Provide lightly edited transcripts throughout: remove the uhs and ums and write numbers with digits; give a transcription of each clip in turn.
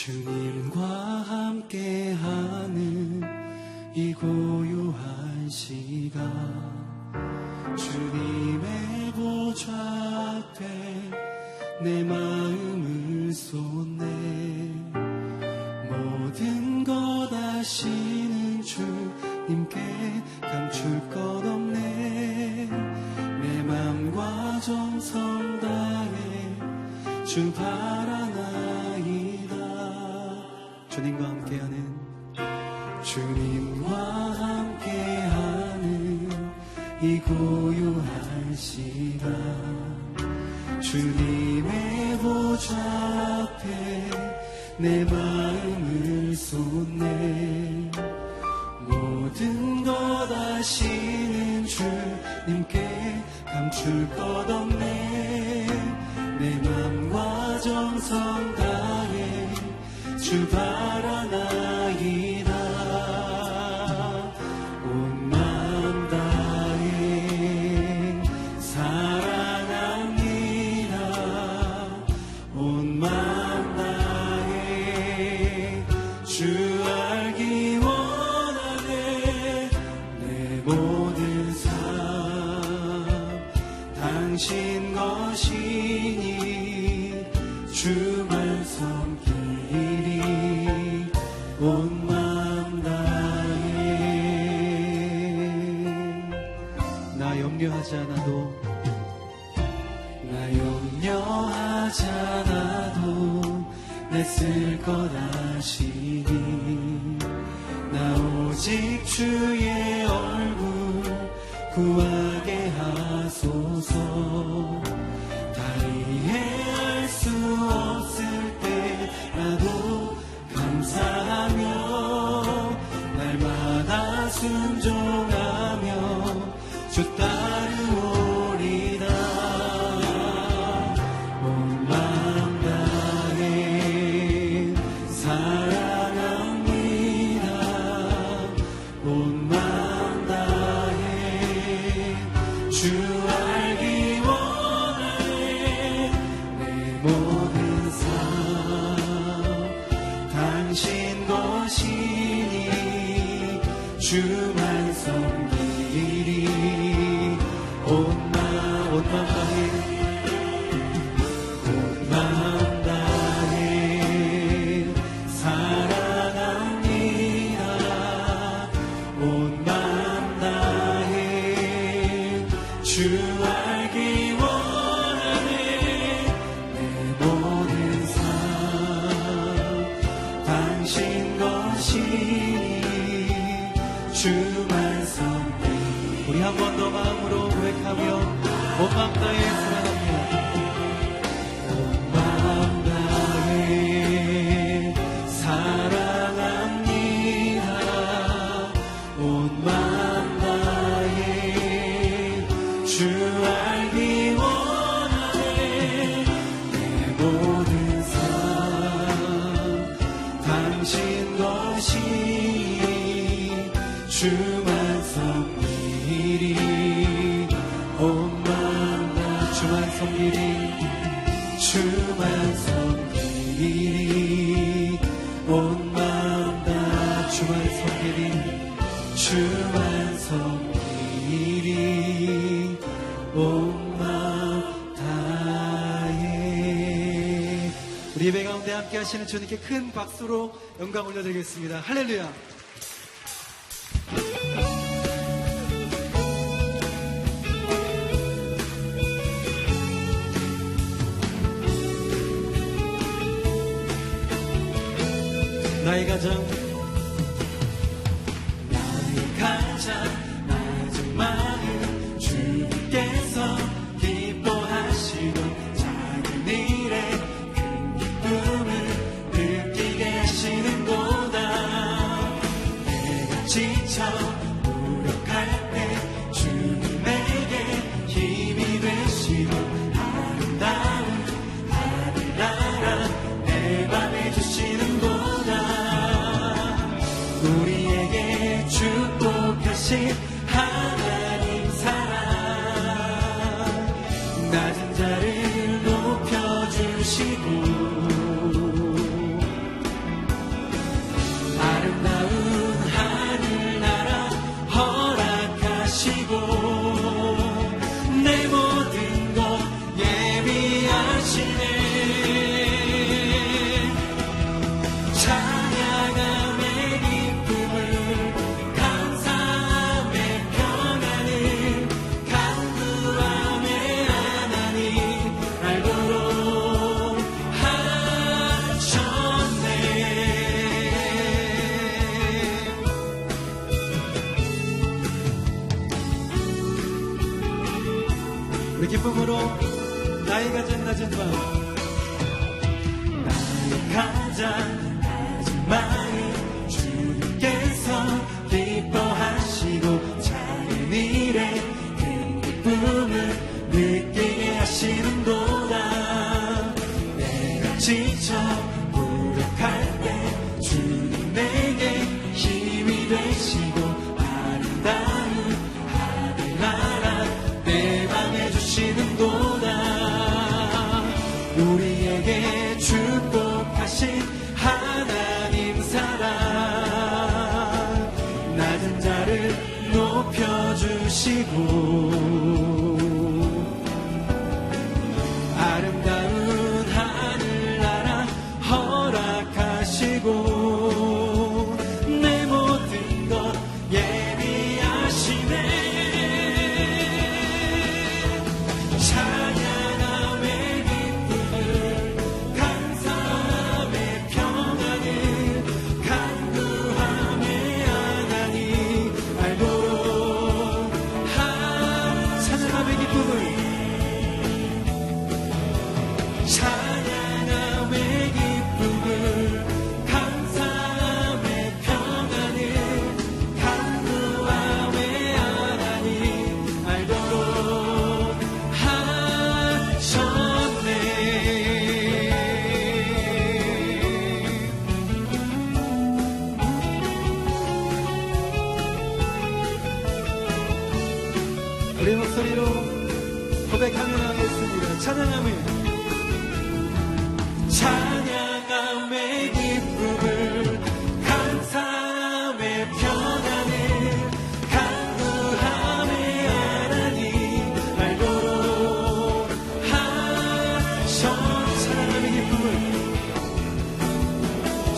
주님과 함께하는 이 고요한 시간, 주님의 보좌 앞에 내 마음을 쏟네. 모든 것 아시는 주님께 감출 것 없네. 내 맘과 정성 다해 주 바라나이다. 주님과 함께하는 이 고요한 시간, 주님의 보좌 앞에 내 마음을 쏟네. 모든 것 아시는 주님께 감출 것 없네. 내 맘과 정성 다해 주 바라나이다. 온 마음 다해 사랑합니다. 온 마음 다해 주 알기 원하네. 내 모든 삶 당신 것이니 주만 섬기리. 온 마음 다해. 나 염려하지 않아도 내 쓸 것 아시니. 나 오직 주의 얼굴 구하게 하소서. 다리에 알 수 없을 때라도 감사하며 날마다 순종하며 주 따르오리다. 온 마음 다해 사랑합니다. 온 마음 다해 주 알기 원하네. 내 모든 삶 당신 것이니 주만 섬기리. 온 마음 다해 사랑합니다. 온 마음 다해 주 알기 원하네. 내 모든 삶 당신 것이니 주만 섬기리. 우리 한 번 더 마음으로 고백하며 온 마음 다해 사랑합니다. 온 마음 다해 사랑합니다. 온 마음 다해 주 알기 원하네. 내 모든 삶 당신 것이니 주만 섬기리. 온 마음 다 주만 섬기리. 주만 섬기리. 온 마음 다 주만 섬기리. 주만 섬기리. 온 마음 다해. 우리 예배 가운데 함께 하시는 주님께 큰 박수로 영광 올려드리겠습니다. 할렐루야. 나의 가장 낮은 마음 주께서 기뻐하시고 작은 일에 큰 기쁨을 느끼게 하시는도다. 내가 지쳐 무력할 때 주님에게 힘이 되시고 아름다운 하늘나라 내 맘에 주시는도다. 우리에게 축복하신 하나님 사랑, 낮은 자를 높여주시고 나의 가장 낮은 마음, 나의 가장 낮은 마음 주께서 기뻐하시고 작은 일에 큰 기쁨을 느끼게 하시는도다. 내가 지쳐 무력할 때 주는 내게 힘이 되시고 아름다운 하늘나라 내방해 주시는도다. 우리에게 축복하신 하나님 사랑, 낮은 자를 높여주시고 아름다운 하늘나라 허락하시고 내 모든 것 예비하시네. 찬양함의 기쁨을 감사함의 평안을 간구함의 하나님 알도록 찬양함의 기쁨을 찬양함의 기쁨을 감사함의 평안을 간구함의 하나님 알도록 하셨네. 우리 목소리로 고백하며 나가겠습니다. 찬양함의 기쁨을 감사함의 평안을 간구함의 하나님 알도록 찬양함의 기쁨을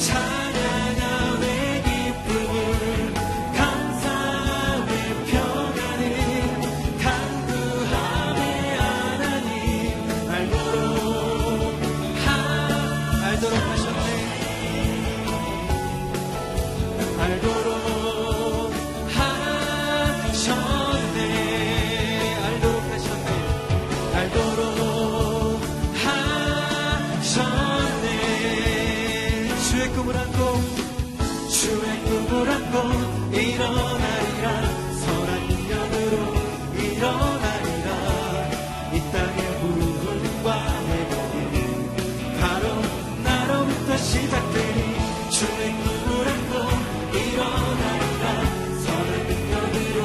찬양함의 기쁨을 감사함의 평안을 간구함의 하나님 알도록 하셨네. 알도록 하셨네. 알도록 하셨네. 알도록 하셨네. 주의 꿈을 안고 일어나리라. 선한 능력으로 일어나리라. 이 땅의 부흥과 회복이 바로 나로부터 시작되니 주의 꿈을 안고 일어나리라. 선한 능력으로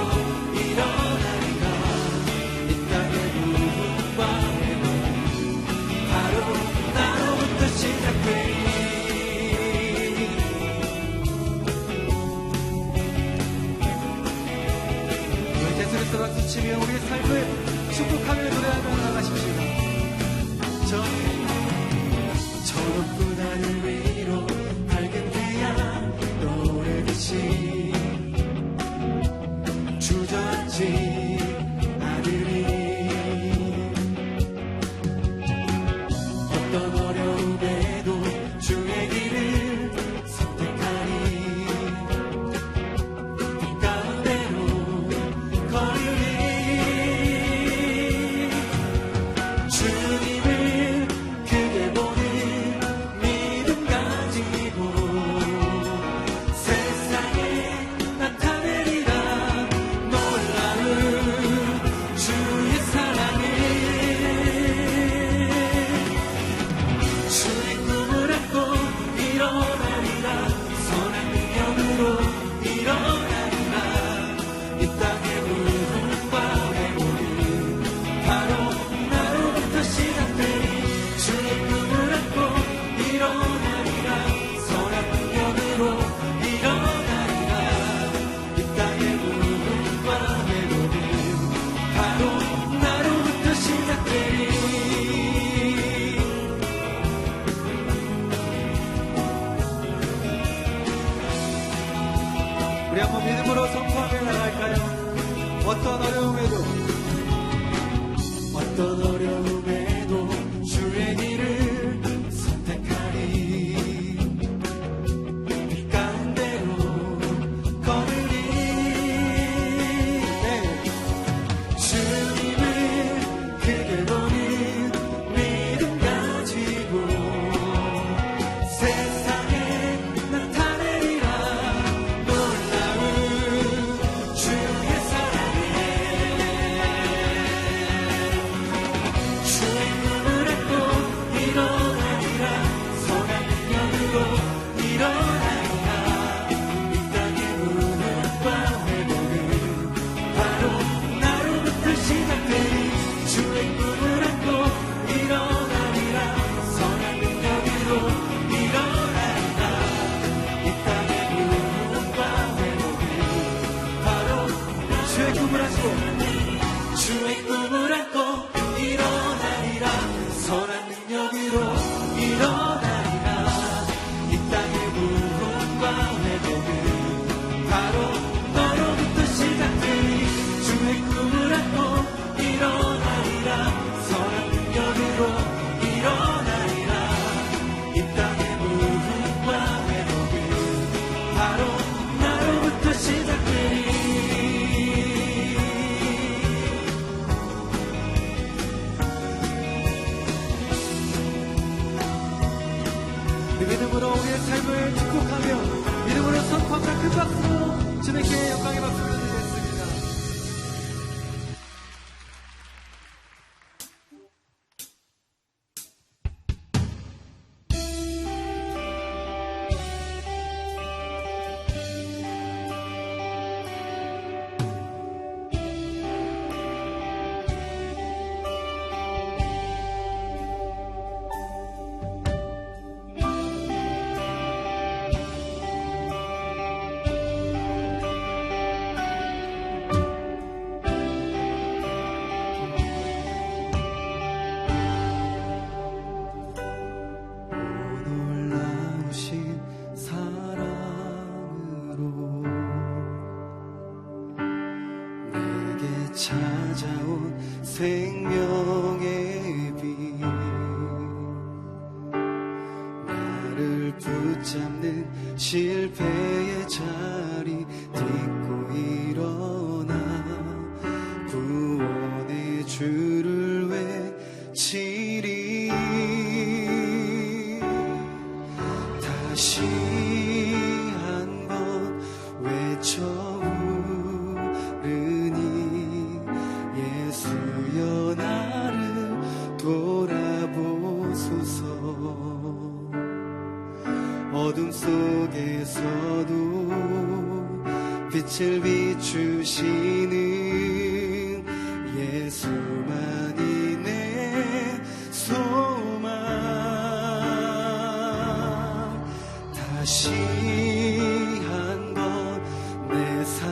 일어나리라. 이 땅의 부흥과 회복이 바로 나로부터 시작되니. 우리 계속해서 박수치며 우리의 삶을 축복하며 노래하며 나가십시다. 저 높은 하늘 위로 밝은 태양 떠오르듯이 주저앉은 아들이 어떤 어려움에도 주의 길을 선택하니 그 가운데로 걸으니 주님을 크게 보는 믿음 가지고 세상에 나타내리라. 놀라운 주의 사랑을 주의 꿈을 안고 일어나리라. 선한 능력으로 일어나리라. 이 땅의 부흥과 회복이 바로 나로부터 시작되니 주의 꿈을 안고 일어나리라. 선한 능력으로 일어나리라. 이 땅의 부흥과 회복이 바로 나로부터 시작되니. 우리 한번 믿음으로 선포하며 나갈까요? 어떤 어려움에도 주의 길을 선택하리. 빛 가운데로 걸으리. 네. 주님을 크게 보니 믿음으로 우리의 삶을 축복하며 믿음으로 선포합니다. 큰 박수로 주님께 영광의 박수를 드리겠습니다. 찾아온 생명의 빛 나를 붙잡는 실패의 자리 딛고 일어나 구원의 주를 외치리 다시 한번 외쳐 예수여 나를 돌아보소서 어둠 속에서도 빛을 비추시는 예수만이 내 소망 다시 한번 내 삶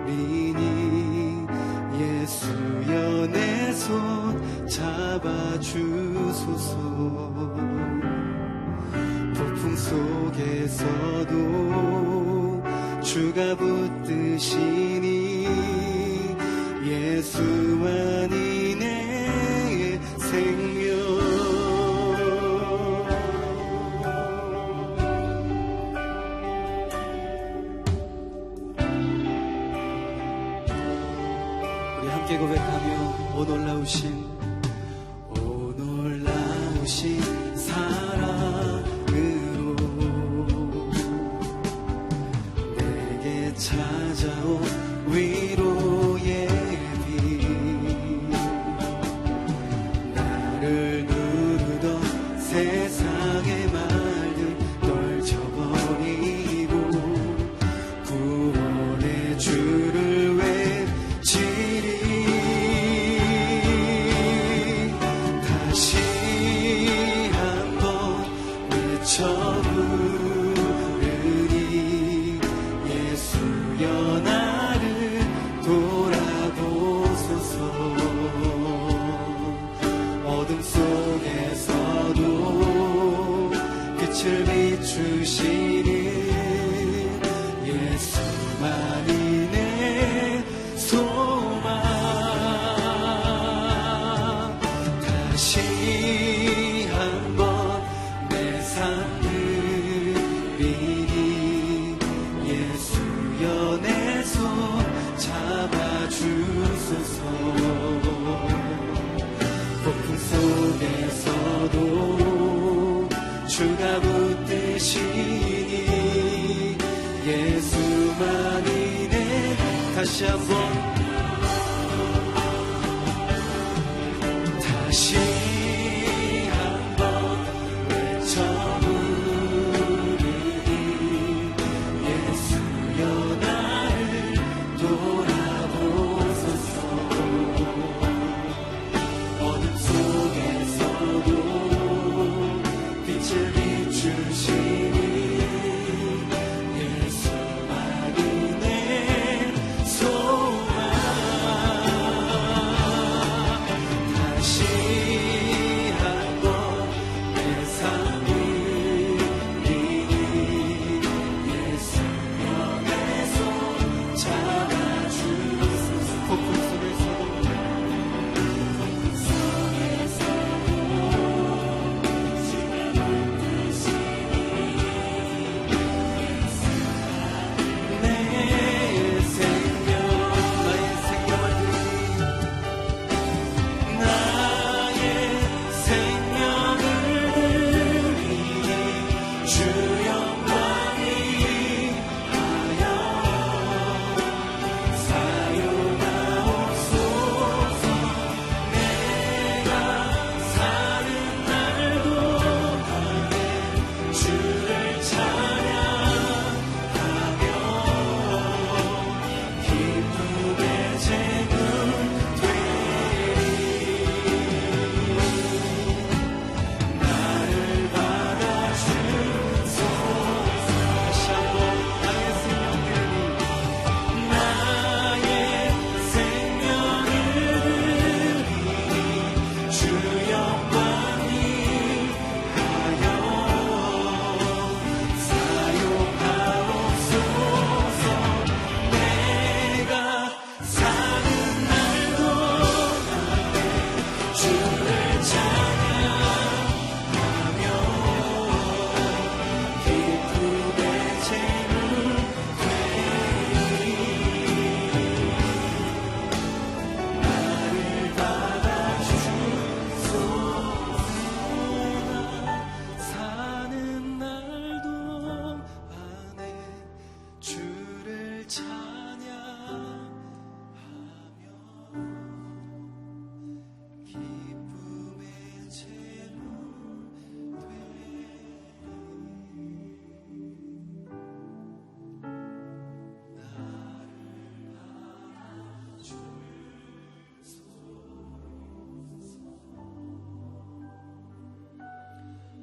드리니 예수여 내 손 잡아주소서 폭풍 속에서도 주가 붙드시니 예수만이 내 생명 우리 함께 고백하며 오 놀라우신 사랑으로 내게 찾아온 위로의 빛 나를 누르던 세상의 말들 떨쳐버리고 구원의 주를 외치리 부르니 예수여 나를 돌아보소서 어둠 속에서도 빛을 비추시는 예수만이 내 소망 다시 한번 내 삶 드리니 예수여 내 손 잡아주소서 폭풍 속에서도 주가 붙드시니 예수만이 내 다시 한번 다시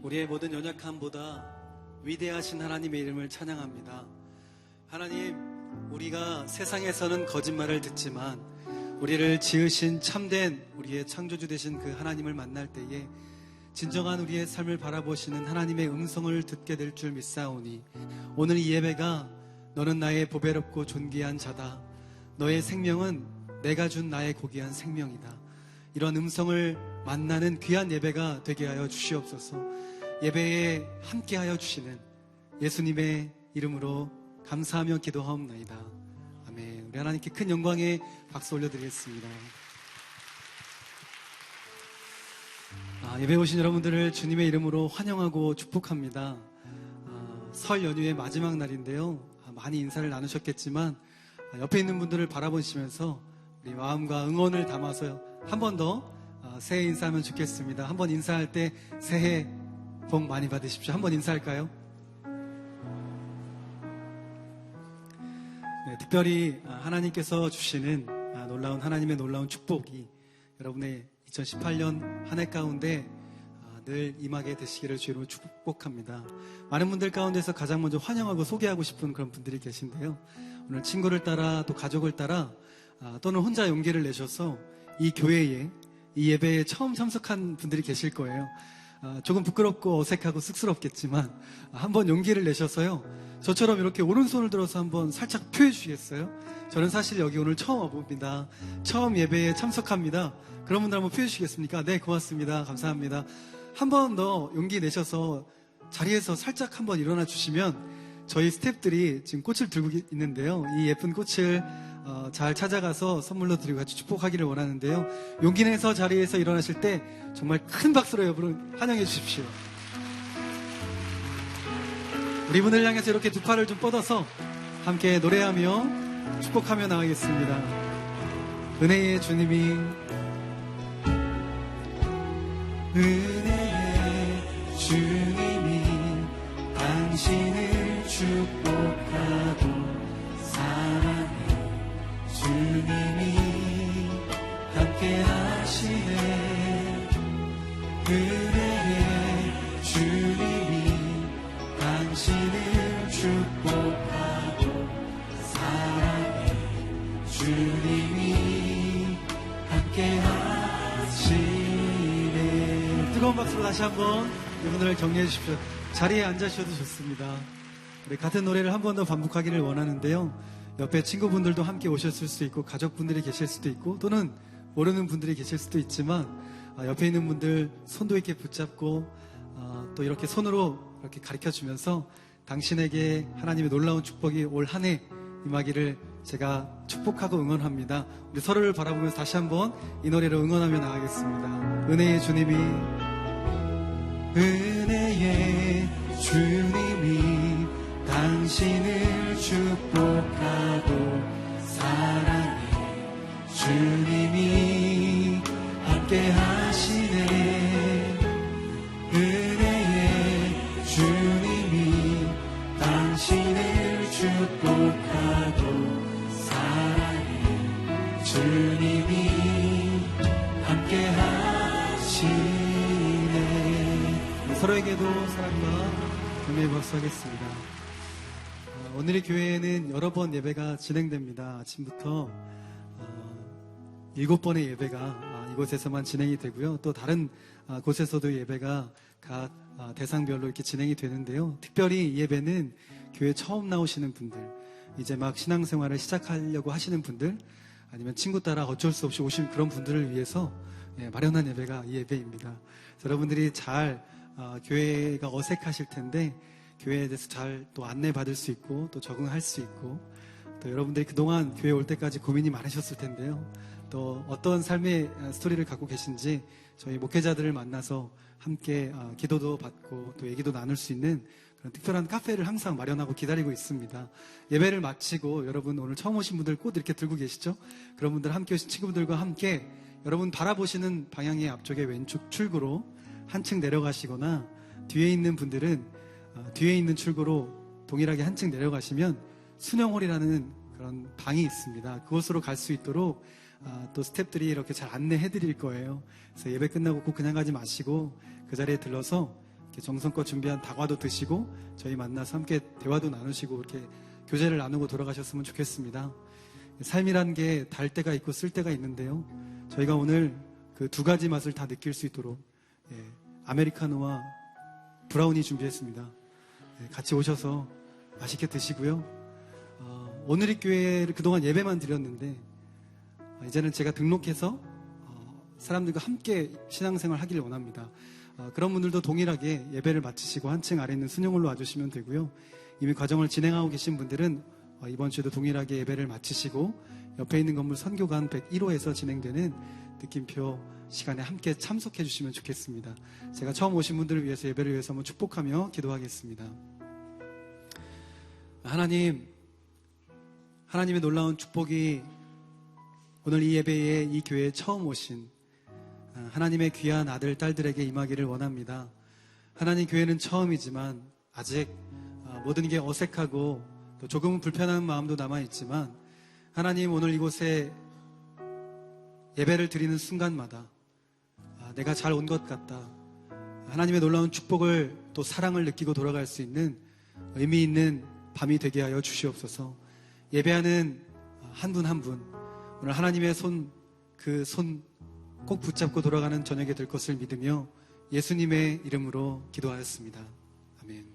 우리의 모든 연약함보다 위대하신 하나님의 이름을 찬양합니다. 하나님, 우리가 세상에서는 거짓말을 듣지만 우리를 지으신 참된 우리의 창조주 되신 그 하나님을 만날 때에 진정한 우리의 삶을 바라보시는 하나님의 음성을 듣게 될 줄 믿사오니 오늘 이 예배가 너는 나의 보배롭고 존귀한 자다. 너의 생명은 내가 준 나의 고귀한 생명이다. 이런 음성을 만나는 귀한 예배가 되게 하여 주시옵소서. 예배에 함께하여 주시는 예수님의 이름으로 감사하며 기도하옵나이다. 아멘. 우리 하나님께 큰 영광의 박수 올려드리겠습니다. 예배 오신 여러분들을 주님의 이름으로 환영하고 축복합니다. 설 연휴의 마지막 날인데요. 많이 인사를 나누셨겠지만 옆에 있는 분들을 바라보시면서 우리 마음과 응원을 담아서 한 번 더 새해 인사하면 좋겠습니다. 한 번 인사할 때 새해 복 많이 받으십시오. 한 번 인사할까요? 네, 특별히 하나님께서 주시는 놀라운 하나님의 놀라운 축복이 여러분의 2018년 한 해 가운데 늘 임하게 되시기를 주로 축복합니다. 많은 분들 가운데서 가장 먼저 환영하고 소개하고 싶은 그런 분들이 계신데요. 오늘 친구를 따라 또 가족을 따라 또는 혼자 용기를 내셔서 이 교회에 이 예배에 처음 참석한 분들이 계실 거예요. 조금 부끄럽고 어색하고 쑥스럽겠지만 한번 용기를 내셔서요. 저처럼 이렇게 오른손을 들어서 한번 살짝 표해 주시겠어요? 저는 사실 여기 오늘 처음 와봅니다. 처음 예배에 참석합니다. 그런 분들 한번 표해 주시겠습니까? 네, 고맙습니다. 감사합니다. 한 번 더 용기 내셔서 자리에서 살짝 한번 일어나 주시면 저희 스태프들이 지금 꽃을 들고 있는데요. 이 예쁜 꽃을 잘 찾아가서 선물로 드리고 같이 축복하기를 원하는데요. 용기 내서 자리에서 일어나실 때 정말 큰 박수로 여러분을 환영해 주십시오. 우리 분을 향해서 이렇게 두 팔을 좀 뻗어서 함께 노래하며 축복하며 나가겠습니다. 은혜의 주님이 은혜의 주님이 당신을 축복하고 사랑해 주님이 함께 하시네. 은혜의 주님이 당신을 축복하고 사랑해 주님이 함께 하시네. 뜨거운 박수로 다시 한번 이분들을 격려해 주십시오. 자리에 앉아 주셔도 좋습니다. 우리 같은 노래를 한 번 더 반복하기를 원하는데요. 옆에 친구분들도 함께 오셨을 수 있고 가족분들이 계실 수도 있고 또는 모르는 분들이 계실 수도 있지만 옆에 있는 분들 손도 이렇게 붙잡고 또 이렇게 손으로 이렇게 가르쳐주면서 당신에게 하나님의 놀라운 축복이 올 한 해 임하기를 제가 축복하고 응원합니다. 우리 서로를 바라보면서 다시 한번 이 노래로 응원하며 나가겠습니다. 은혜의 주님이 은혜의 주님이 당신을 축복하고 사랑해 주님이 함께 하시네. 은혜의 주님이 당신을 축복하고 사랑해 주님이 함께 하시네. 서로에게도 사랑과 격려의 박수 하겠습니다. 오늘의 교회에는 여러 번 예배가 진행됩니다. 아침부터 7번의 예배가 이곳에서만 진행이 되고요. 또 다른 곳에서도 예배가 각 대상별로 이렇게 진행이 되는데요. 특별히 이 예배는 교회 처음 나오시는 분들, 이제 막 신앙생활을 시작하려고 하시는 분들, 아니면 친구 따라 어쩔 수 없이 오신 그런 분들을 위해서 마련한 예배가 이 예배입니다. 여러분들이 잘 교회가 어색하실 텐데 교회에 대해서 잘 또 안내받을 수 있고 또 적응할 수 있고 또 여러분들이 그동안 교회 올 때까지 고민이 많으셨을 텐데요. 또 어떤 삶의 스토리를 갖고 계신지 저희 목회자들을 만나서 함께 기도도 받고 또 얘기도 나눌 수 있는 그런 특별한 카페를 항상 마련하고 기다리고 있습니다. 예배를 마치고 여러분 오늘 처음 오신 분들 꽃 이렇게 들고 계시죠? 그런 분들 함께 오신 친구분들과 함께 여러분 바라보시는 방향의 앞쪽에 왼쪽 출구로 한층 내려가시거나 뒤에 있는 분들은 뒤에 있는 출구로 동일하게 한층 내려가시면 수령홀이라는 그런 방이 있습니다. 그곳으로 갈 수 있도록 또 스태프들이 이렇게 잘 안내해 드릴 거예요. 그래서 예배 끝나고 꼭 그냥 가지 마시고 그 자리에 들러서 이렇게 정성껏 준비한 다과도 드시고 저희 만나서 함께 대화도 나누시고 이렇게 교제를 나누고 돌아가셨으면 좋겠습니다. 삶이란 게 달 때가 있고 쓸 때가 있는데요. 저희가 오늘 그 두 가지 맛을 다 느낄 수 있도록 아메리카노와 브라우니 준비했습니다. 같이 오셔서 맛있게 드시고요. 오늘의 교회를 그동안 예배만 드렸는데 이제는 제가 등록해서 사람들과 함께 신앙생활 하기를 원합니다. 그런 분들도 동일하게 예배를 마치시고 한층 아래 있는 순영홀로 와주시면 되고요. 이미 과정을 진행하고 계신 분들은 이번 주에도 동일하게 예배를 마치시고 옆에 있는 건물 선교관 101호에서 진행되는 느낌표 시간에 함께 참석해 주시면 좋겠습니다. 제가 처음 오신 분들을 위해서 예배를 위해서 한번 축복하며 기도하겠습니다. 하나님의 놀라운 축복이 오늘 이 예배에 이 교회에 처음 오신 하나님의 귀한 아들, 딸들에게 임하기를 원합니다. 하나님 교회는 처음이지만 아직 모든 게 어색하고 또 조금은 불편한 마음도 남아있지만 하나님 오늘 이곳에 예배를 드리는 순간마다 내가 잘 온 것 같다. 하나님의 놀라운 축복을 또 사랑을 느끼고 돌아갈 수 있는 의미 있는 밤이 되게 하여 주시옵소서. 예배하는 한 분 한 분 오늘 하나님의 그 손 꼭 붙잡고 돌아가는 저녁이 될 것을 믿으며 예수님의 이름으로 기도하였습니다. 아멘.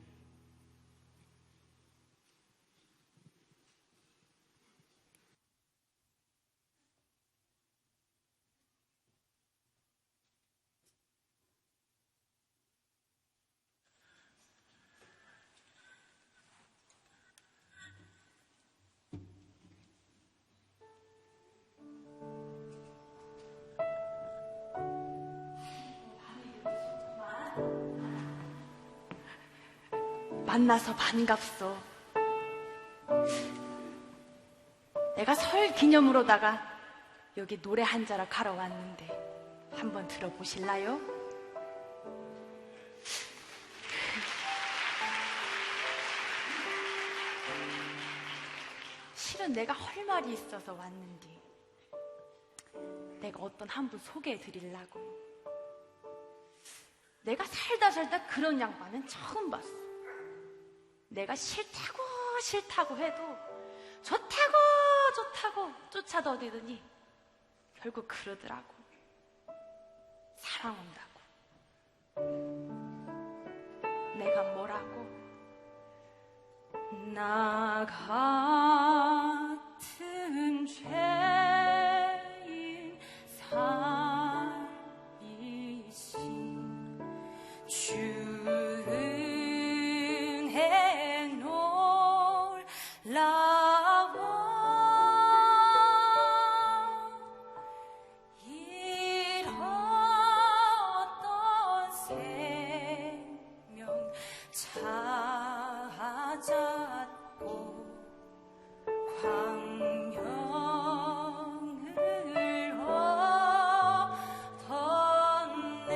만나서 반갑소. 내가 설 기념으로다가 여기 노래 한 자락 하러 왔는데 한번 들어보실라요? 실은 내가 할 말이 있어서 왔는데 내가 어떤 한 분 소개해 드리려고. 내가 살다 그런 양반은 처음 봤어. 내가 싫다고 해도 좋다고 쫓아다니더니 결국 그러더라고. 사랑 온다고. 내가 뭐라고? 나 같은 죄인 살이신 주 은혜 놀라워 잃었던 생명 찾았고 광명을 얻었네.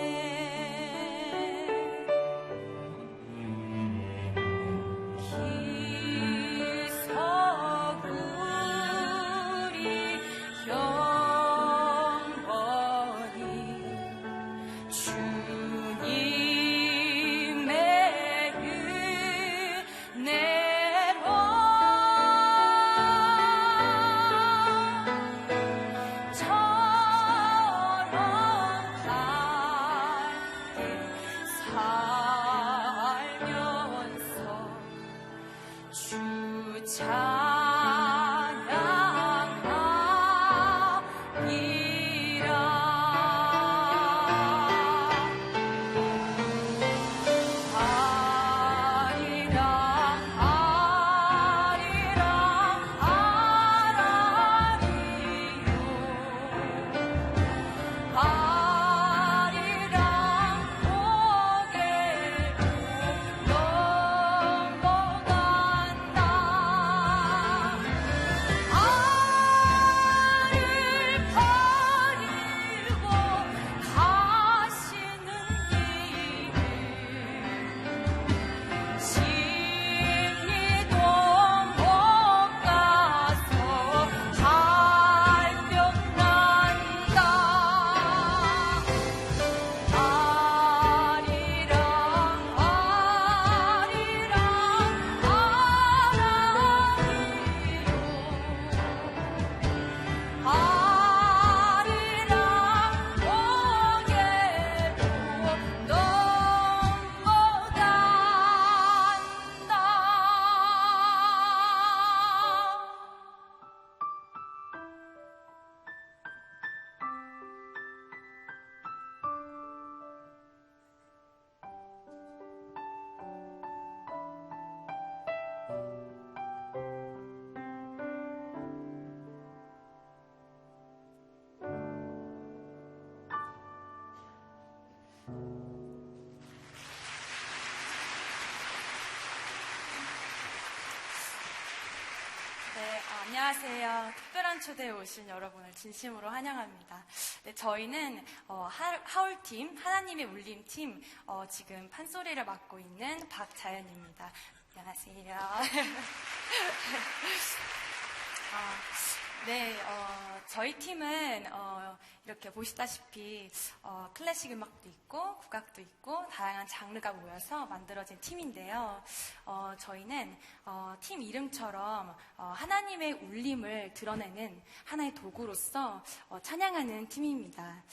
네, 안녕하세요. 특별한 초대에 오신 여러분을 진심으로 환영합니다. 네, 저희는 하울팀, 하나님의 울림팀, 지금 판소리를 맡고 있는 박자연입니다. 안녕하세요. 네, 저희 팀은 이렇게 보시다시피 클래식 음악도 있고 국악도 있고 다양한 장르가 모여서 만들어진 팀인데요. 저희는 팀 이름처럼 하나님의 울림을 드러내는 하나의 도구로서 찬양하는 팀입니다.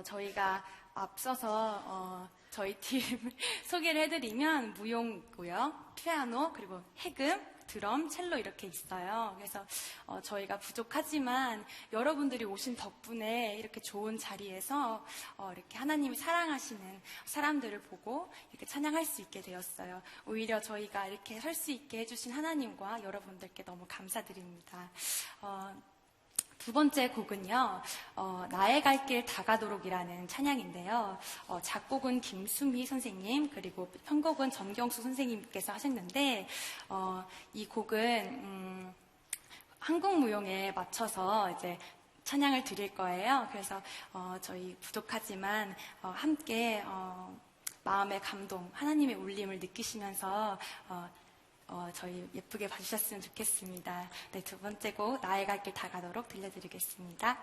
저희가 앞서서 저희 팀 소개를 해드리면 무용고요, 피아노, 그리고 해금, 드럼, 첼로 이렇게 있어요. 그래서 저희가 부족하지만 여러분들이 오신 덕분에 이렇게 좋은 자리에서 이렇게 하나님이 사랑하시는 사람들을 보고 이렇게 찬양할 수 있게 되었어요. 오히려 저희가 이렇게 설 수 있게 해주신 하나님과 여러분들께 너무 감사드립니다. 두 번째 곡은요, 나의 갈 길 다가도록이라는 찬양인데요. 작곡은 김수미 선생님, 그리고 편곡은 전경수 선생님께서 하셨는데, 이 곡은 한국무용에 맞춰서 이제 찬양을 드릴 거예요. 그래서 저희 부족하지만 함께 마음의 감동, 하나님의 울림을 느끼시면서 저희 예쁘게 봐주셨으면 좋겠습니다. 네, 두 번째 곡 나의 갈 길 다가도록 들려드리겠습니다.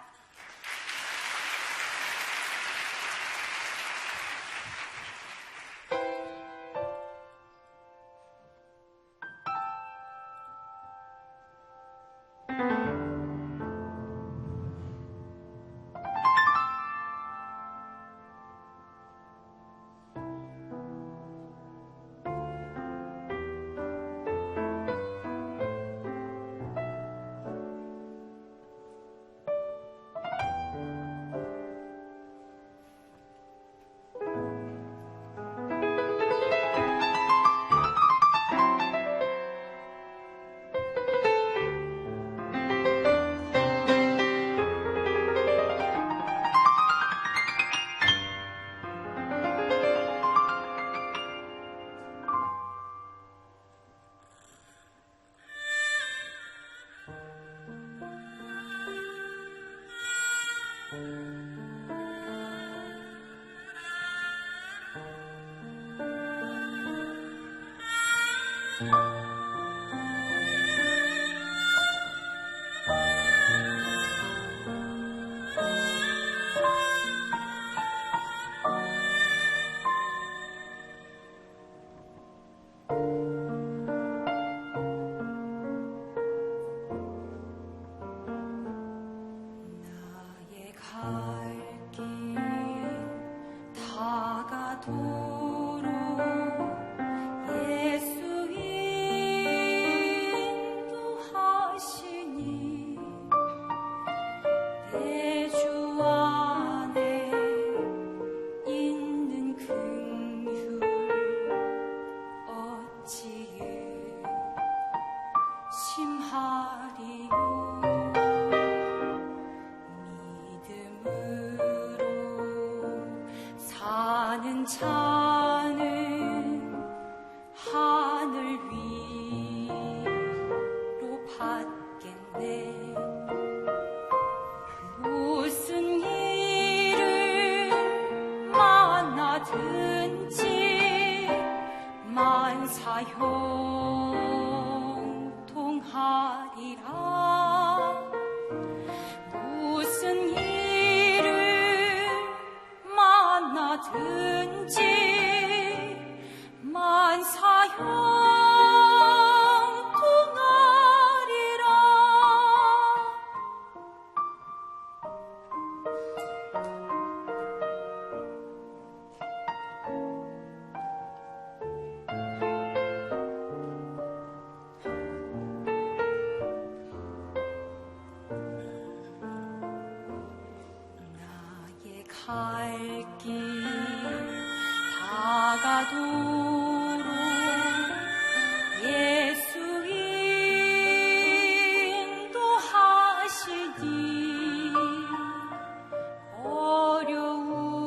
어려운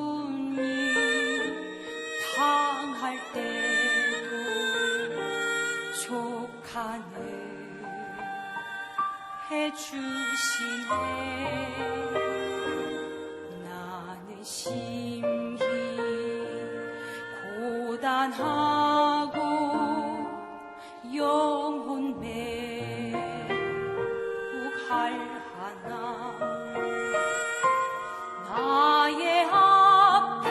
해주시네. 나는 심히 고단하고 영혼 매우 갈하나 나의 앞에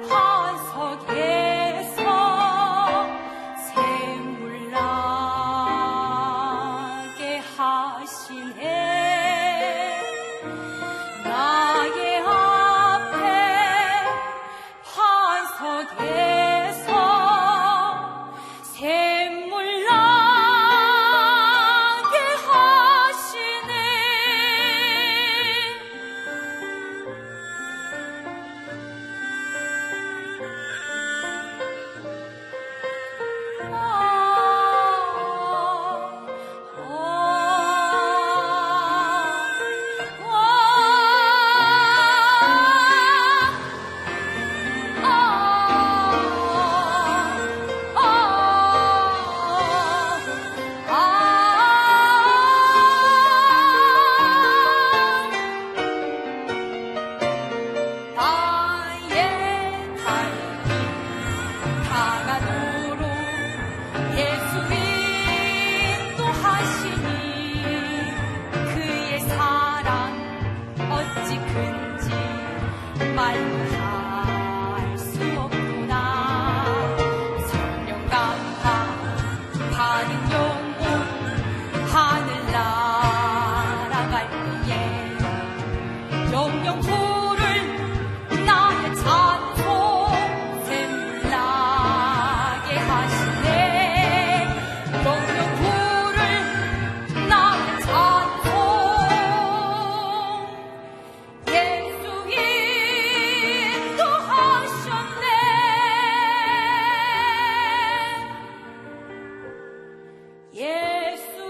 반석에서 샘물 나게 하시네. 나의 앞에 반석에서 샘물 나게 하시네. 영영 부를 나의 찬송 샘물 나게 하시네. 영영 부를 나의 찬송 예수 인도하셨네. 예수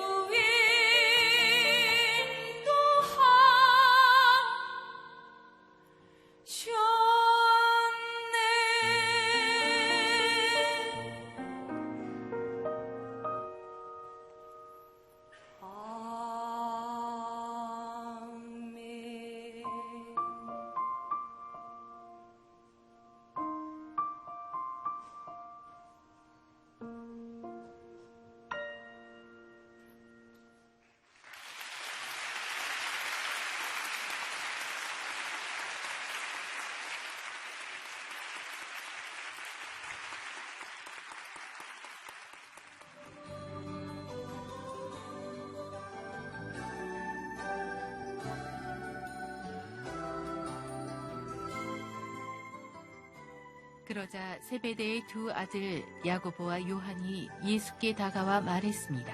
그러자 세베대의 두 아들 야고보와 요한이 예수께 다가와 말했습니다.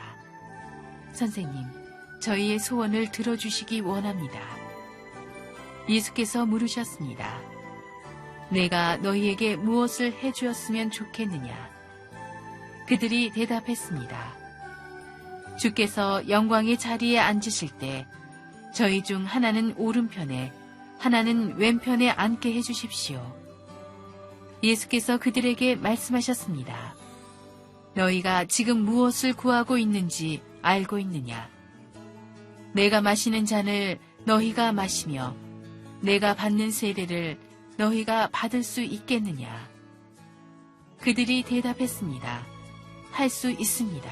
선생님, 저희의 소원을 들어주시기 원합니다. 예수께서 물으셨습니다. 내가 너희에게 무엇을 해주었으면 좋겠느냐? 그들이 대답했습니다. 주께서 영광의 자리에 앉으실 때 저희 중 하나는 오른편에 하나는 왼편에 앉게 해주십시오. 예수께서 그들에게 말씀하셨습니다. 너희가 지금 무엇을 구하고 있는지 알고 있느냐? 내가 마시는 잔을 너희가 마시며 내가 받는 세례를 너희가 받을 수 있겠느냐? 그들이 대답했습니다. 할 수 있습니다.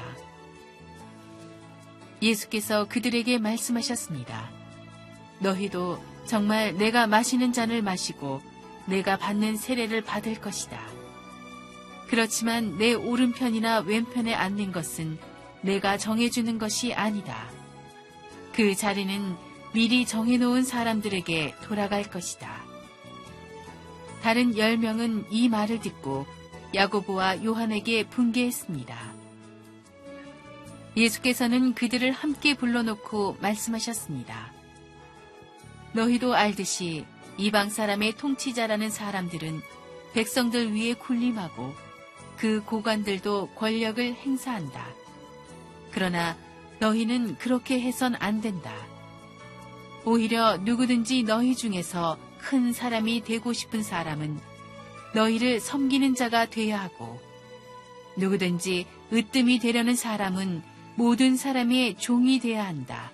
예수께서 그들에게 말씀하셨습니다. 너희도 정말 내가 마시는 잔을 마시고 내가 받는 세례를 받을 것이다. 그렇지만 내 오른편이나 왼편에 앉는 것은 내가 정해주는 것이 아니다. 그 자리는 미리 정해놓은 사람들에게 돌아갈 것이다. 다른 10명은 이 말을 듣고 야고보와 요한에게 분개했습니다. 예수께서는 그들을 함께 불러놓고 말씀하셨습니다. 너희도 알듯이 이방 사람의 통치자라는 사람들은 백성들 위에 군림하고 그 고관들도 권력을 행사한다. 그러나 너희는 그렇게 해선 안 된다. 오히려 누구든지 너희 중에서 큰 사람이 되고 싶은 사람은 너희를 섬기는 자가 되어야 하고 누구든지 으뜸이 되려는 사람은 모든 사람의 종이 되어야 한다.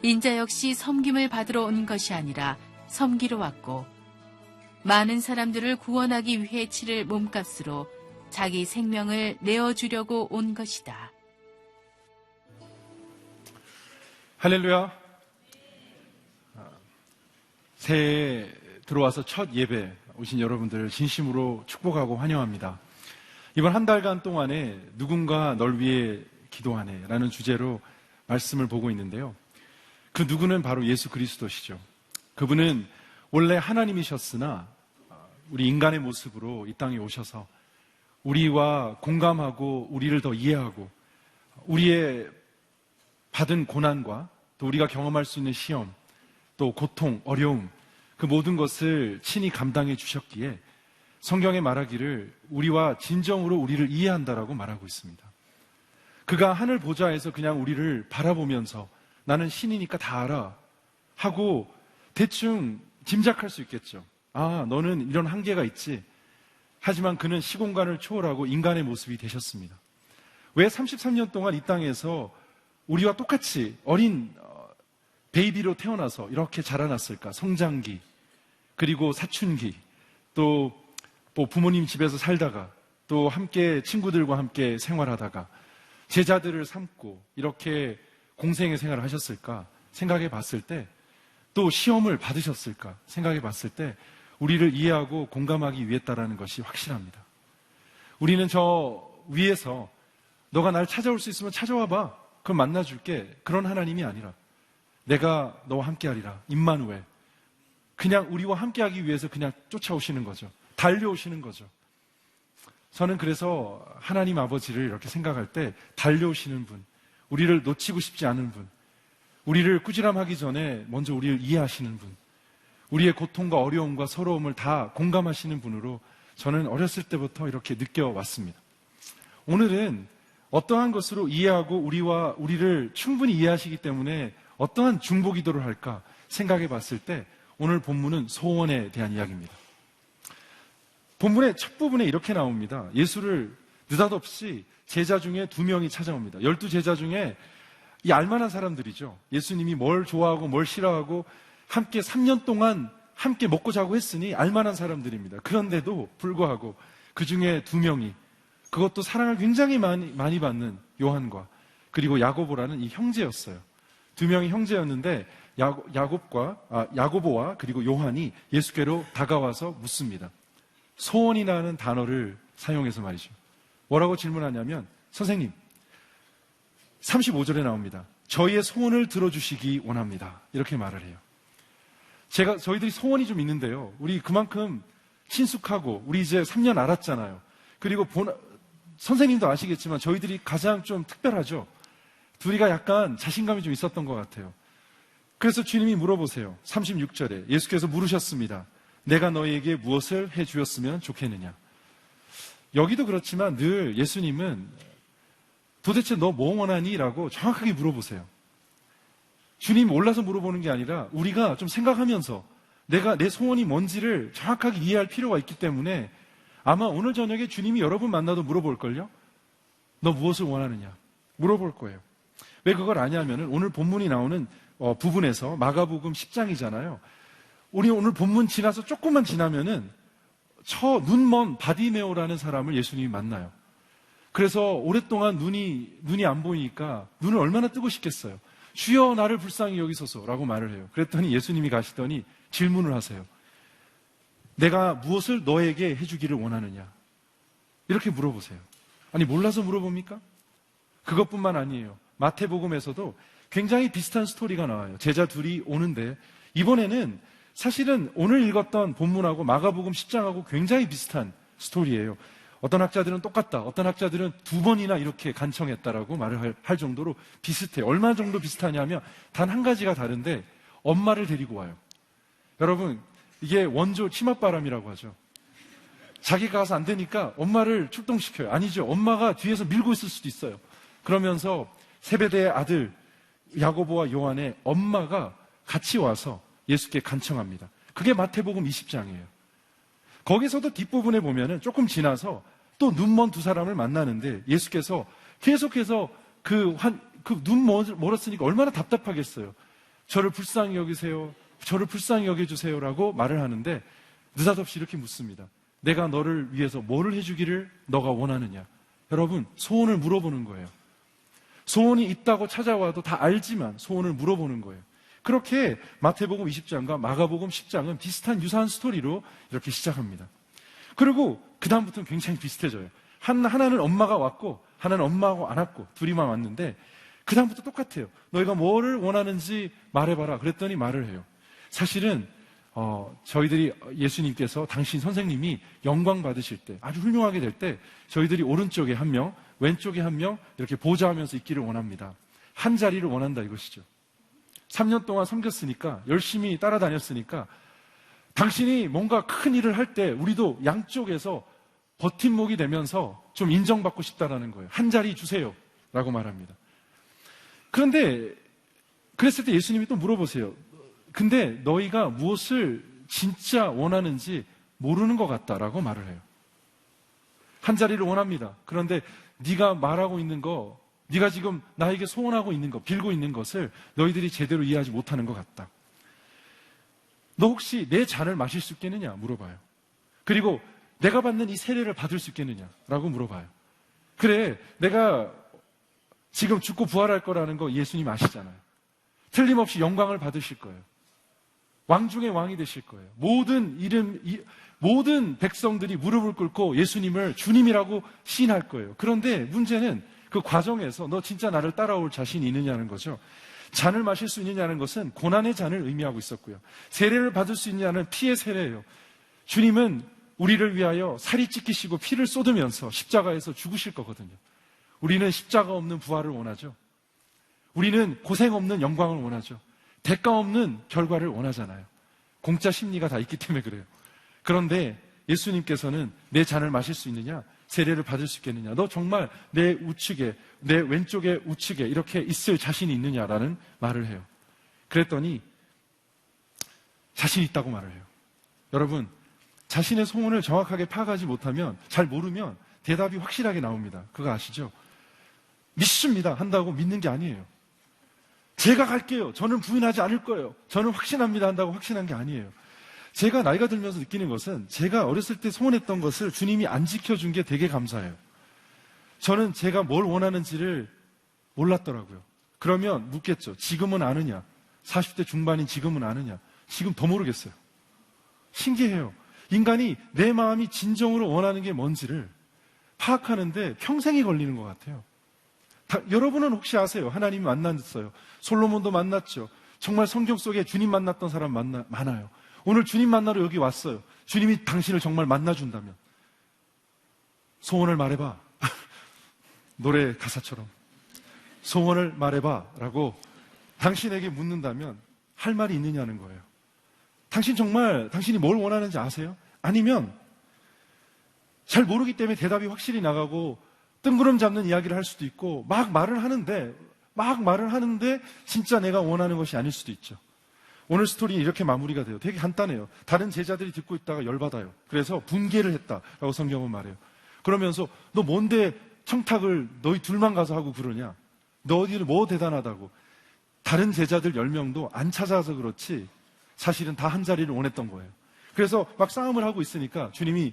인자 역시 섬김을 받으러 온 것이 아니라 섬기러 왔고 많은 사람들을 구원하기 위해 치를 몸값으로 자기 생명을 내어주려고 온 것이다. 할렐루야. 새해 들어와서 첫 예배 오신 여러분들을 진심으로 축복하고 환영합니다. 이번 한 달간 동안에 누군가 널 위해 기도하네 라는 주제로 말씀을 보고 있는데요. 그 누구는 바로 예수 그리스도시죠. 그분은 원래 하나님이셨으나 우리 인간의 모습으로 이 땅에 오셔서 우리와 공감하고 우리를 더 이해하고 우리의 받은 고난과 또 우리가 경험할 수 있는 시험, 또 고통, 어려움 그 모든 것을 친히 감당해 주셨기에 성경에 말하기를 우리와 진정으로 우리를 이해한다라고 말하고 있습니다. 그가 하늘 보좌에서 그냥 우리를 바라보면서 나는 신이니까 다 알아 하고 대충 짐작할 수 있겠죠. 아, 너는 이런 한계가 있지. 하지만 그는 시공간을 초월하고 인간의 모습이 되셨습니다. 왜 33년 동안 이 땅에서 우리와 똑같이 어린 베이비로 태어나서 이렇게 자라났을까? 성장기, 그리고 사춘기, 또 부모님 집에서 살다가 또 함께 친구들과 함께 생활하다가 제자들을 삼고 이렇게 공생의 생활을 하셨을까 생각해 봤을 때, 또 시험을 받으셨을까 생각해 봤을 때 우리를 이해하고 공감하기 위했다라는 것이 확실합니다. 우리는 저 위에서 너가 날 찾아올 수 있으면 찾아와 봐. 그럼 만나줄게. 그런 하나님이 아니라 내가 너와 함께하리라. 임마누엘. 그냥 우리와 함께하기 위해서 그냥 쫓아오시는 거죠. 달려오시는 거죠. 저는 그래서 하나님 아버지를 이렇게 생각할 때 달려오시는 분, 우리를 놓치고 싶지 않은 분, 우리를 꾸지람하기 전에 먼저 우리를 이해하시는 분, 우리의 고통과 어려움과 서러움을 다 공감하시는 분으로 저는 어렸을 때부터 이렇게 느껴왔습니다. 오늘은 어떠한 것으로 이해하고 우리를 충분히 이해하시기 때문에 어떠한 중보 기도를 할까 생각해 봤을 때 오늘 본문은 소원에 대한 이야기입니다. 본문의 첫 부분에 이렇게 나옵니다. 예수를 느닷없이 제자 중에 2명이 찾아옵니다. 12제자 중에 이 알만한 사람들이죠. 예수님이 뭘 좋아하고 뭘 싫어하고 함께 3년 동안 함께 먹고 자고 했으니 알만한 사람들입니다. 그런데도 불구하고 그 중에 2명이, 그것도 사랑을 굉장히 많이 받는 요한과 그리고 야고보라는 이 형제였어요. 2명이 형제였는데 야고보와 그리고 요한이 예수께로 다가와서 묻습니다. 소원이라는 단어를 사용해서 말이죠. 뭐라고 질문하냐면, 선생님, 35절에 나옵니다. 저희의 소원을 들어주시기 원합니다. 이렇게 말을 해요. 저희들이 소원이 좀 있는데요. 우리 그만큼 친숙하고 우리 이제 3년 알았잖아요. 그리고 선생님도 아시겠지만 저희들이 가장 좀 특별하죠. 둘이가 약간 자신감이 좀 있었던 것 같아요. 그래서 주님이 물어보세요. 36절에 예수께서 물으셨습니다. 내가 너희에게 무엇을 해주었으면 좋겠느냐. 여기도 그렇지만 늘 예수님은 도대체 너 뭐 원하니? 라고 정확하게 물어보세요. 주님이 몰라서 물어보는 게 아니라 우리가 좀 생각하면서 내 소원이 뭔지를 정확하게 이해할 필요가 있기 때문에 아마 오늘 저녁에 주님이 여러분 만나도 물어볼걸요? 너 무엇을 원하느냐? 물어볼 거예요. 왜 그걸 아냐면은 오늘 본문이 나오는 부분에서 마가복음 10장이잖아요. 우리 오늘 본문 지나서 조금만 지나면은 눈먼 바디메오라는 사람을 예수님이 만나요. 그래서 오랫동안 눈이 안 보이니까 눈을 얼마나 뜨고 싶겠어요. 주여 나를 불쌍히 여기소서라고 말을 해요. 그랬더니 예수님이 가시더니 질문을 하세요. 내가 무엇을 너에게 해주기를 원하느냐? 이렇게 물어보세요. 아니 몰라서 물어봅니까? 그것뿐만 아니에요. 마태복음에서도 굉장히 비슷한 스토리가 나와요. 제자 둘이 오는데 이번에는 사실은 오늘 읽었던 본문하고 마가복음 10장하고 굉장히 비슷한 스토리예요. 어떤 학자들은 똑같다, 어떤 학자들은 2번이나 이렇게 간청했다라고 말을 할 정도로 비슷해요. 얼마 정도 비슷하냐면 단 한 가지가 다른데 엄마를 데리고 와요. 여러분, 이게 원조 치맛바람이라고 하죠. 자기가 가서 안 되니까 엄마를 출동시켜요. 아니죠. 엄마가 뒤에서 밀고 있을 수도 있어요. 그러면서 세베대의 아들 야고보와 요한의 엄마가 같이 와서 예수께 간청합니다. 그게 마태복음 20장이에요. 거기서도 뒷부분에 보면은 조금 지나서 또 눈먼 2 사람을 만나는데 예수께서 계속해서 눈 멀었으니까 얼마나 답답하겠어요. 저를 불쌍히 여기세요. 저를 불쌍히 여겨주세요라고 말을 하는데 느닷없이 이렇게 묻습니다. 내가 너를 위해서 뭐를 해주기를 너가 원하느냐? 여러분, 소원을 물어보는 거예요. 소원이 있다고 찾아와도 다 알지만 소원을 물어보는 거예요. 그렇게 마태복음 20장과 마가복음 10장은 비슷한 유사한 스토리로 이렇게 시작합니다. 그리고 그 다음부터는 굉장히 비슷해져요. 하나는 엄마가 왔고 하나는 엄마하고 안 왔고 둘이만 왔는데 그 다음부터 똑같아요. 너희가 뭐를 원하는지 말해봐라. 그랬더니 말을 해요. 사실은 저희들이 예수님께서 당신 선생님이 영광 받으실 때 아주 훌륭하게 될 때 저희들이 오른쪽에 한 명, 왼쪽에 한 명 이렇게 보좌하면서 있기를 원합니다. 한 자리를 원한다 이것이죠. 3년 동안 섬겼으니까 열심히 따라다녔으니까 당신이 뭔가 큰 일을 할 때 우리도 양쪽에서 버팀목이 되면서 좀 인정받고 싶다라는 거예요. 한 자리 주세요 라고 말합니다. 그런데 그랬을 때 예수님이 또 물어보세요. 근데 너희가 무엇을 진짜 원하는지 모르는 것 같다라고 말을 해요. 한 자리를 원합니다. 그런데 네가 말하고 있는 거, 네가 지금 나에게 소원하고 있는 거, 빌고 있는 것을 너희들이 제대로 이해하지 못하는 것 같다. 너 혹시 내 잔을 마실 수 있겠느냐 물어봐요. 그리고 내가 받는 이 세례를 받을 수 있겠느냐라고 물어봐요. 그래, 내가 지금 죽고 부활할 거라는 거 예수님 아시잖아요. 틀림없이 영광을 받으실 거예요. 왕 중의 왕이 되실 거예요. 모든 백성들이 무릎을 꿇고 예수님을 주님이라고 시인할 거예요. 그런데 문제는 그 과정에서 너 진짜 나를 따라올 자신이 있느냐는 거죠. 잔을 마실 수 있느냐는 것은 고난의 잔을 의미하고 있었고요. 세례를 받을 수 있느냐는 피의 세례예요. 주님은 우리를 위하여 살이 찢기시고 피를 쏟으면서 십자가에서 죽으실 거거든요. 우리는 십자가 없는 부활을 원하죠. 우리는 고생 없는 영광을 원하죠. 대가 없는 결과를 원하잖아요. 공짜 심리가 다 있기 때문에 그래요. 그런데 예수님께서는 내 잔을 마실 수 있느냐? 세례를 받을 수 있겠느냐? 너 정말 내 우측에, 내 왼쪽에 우측에 이렇게 있을 자신이 있느냐라는 말을 해요. 그랬더니 자신 있다고 말을 해요. 여러분, 자신의 소원을 정확하게 파악하지 못하면, 잘 모르면 대답이 확실하게 나옵니다. 그거 아시죠? 믿습니다 한다고 믿는 게 아니에요. 제가 갈게요. 저는 부인하지 않을 거예요. 저는 확신합니다 한다고 확신한 게 아니에요. 제가 나이가 들면서 느끼는 것은 제가 어렸을 때 소원했던 것을 주님이 안 지켜준 게 되게 감사해요. 저는 제가 뭘 원하는지를 몰랐더라고요. 그러면 묻겠죠. 지금은 아느냐? 40대 중반인 지금은 아느냐? 지금 더 모르겠어요. 신기해요. 인간이 내 마음이 진정으로 원하는 게 뭔지를 파악하는데 평생이 걸리는 것 같아요. 여러분은 혹시 아세요? 하나님이 만났어요. 솔로몬도 만났죠. 정말 성경 속에 주님 만났던 사람 많아요. 오늘 주님 만나러 여기 왔어요. 주님이 당신을 정말 만나준다면 소원을 말해봐. 노래 가사처럼 소원을 말해봐 라고 당신에게 묻는다면 할 말이 있느냐는 거예요. 당신이 뭘 원하는지 아세요? 아니면 잘 모르기 때문에 대답이 확실히 나가고 뜬구름 잡는 이야기를 할 수도 있고 막 말을 하는데 진짜 내가 원하는 것이 아닐 수도 있죠. 오늘 스토리 이렇게 마무리가 돼요. 되게 간단해요. 다른 제자들이 듣고 있다가 열받아요. 그래서 분개를 했다라고 성경은 말해요. 그러면서 너 뭔데 청탁을 너희 둘만 가서 하고 그러냐? 너희들 뭐 대단하다고. 다른 제자들 10명도 안 찾아서 그렇지 사실은 다 한 자리를 원했던 거예요. 그래서 막 싸움을 하고 있으니까 주님이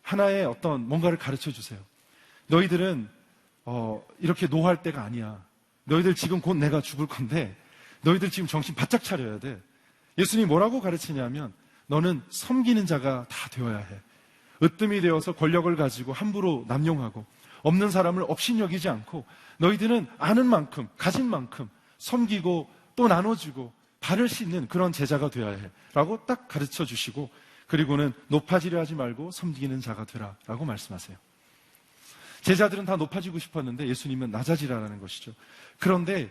하나의 어떤 뭔가를 가르쳐 주세요. 너희들은 이렇게 노할 때가 아니야. 너희들 지금 곧 내가 죽을 건데 너희들 지금 정신 바짝 차려야 돼. 예수님이 뭐라고 가르치냐면 너는 섬기는 자가 다 되어야 해. 으뜸이 되어서 권력을 가지고 함부로 남용하고 없는 사람을 업신여기지 않고 너희들은 아는 만큼 가진 만큼 섬기고 또 나눠주고 발을 씻는 그런 제자가 되어야 해 라고 딱 가르쳐 주시고 그리고는 높아지려 하지 말고 섬기는 자가 되라 라고 말씀하세요. 제자들은 다 높아지고 싶었는데 예수님은 낮아지라는 것이죠. 그런데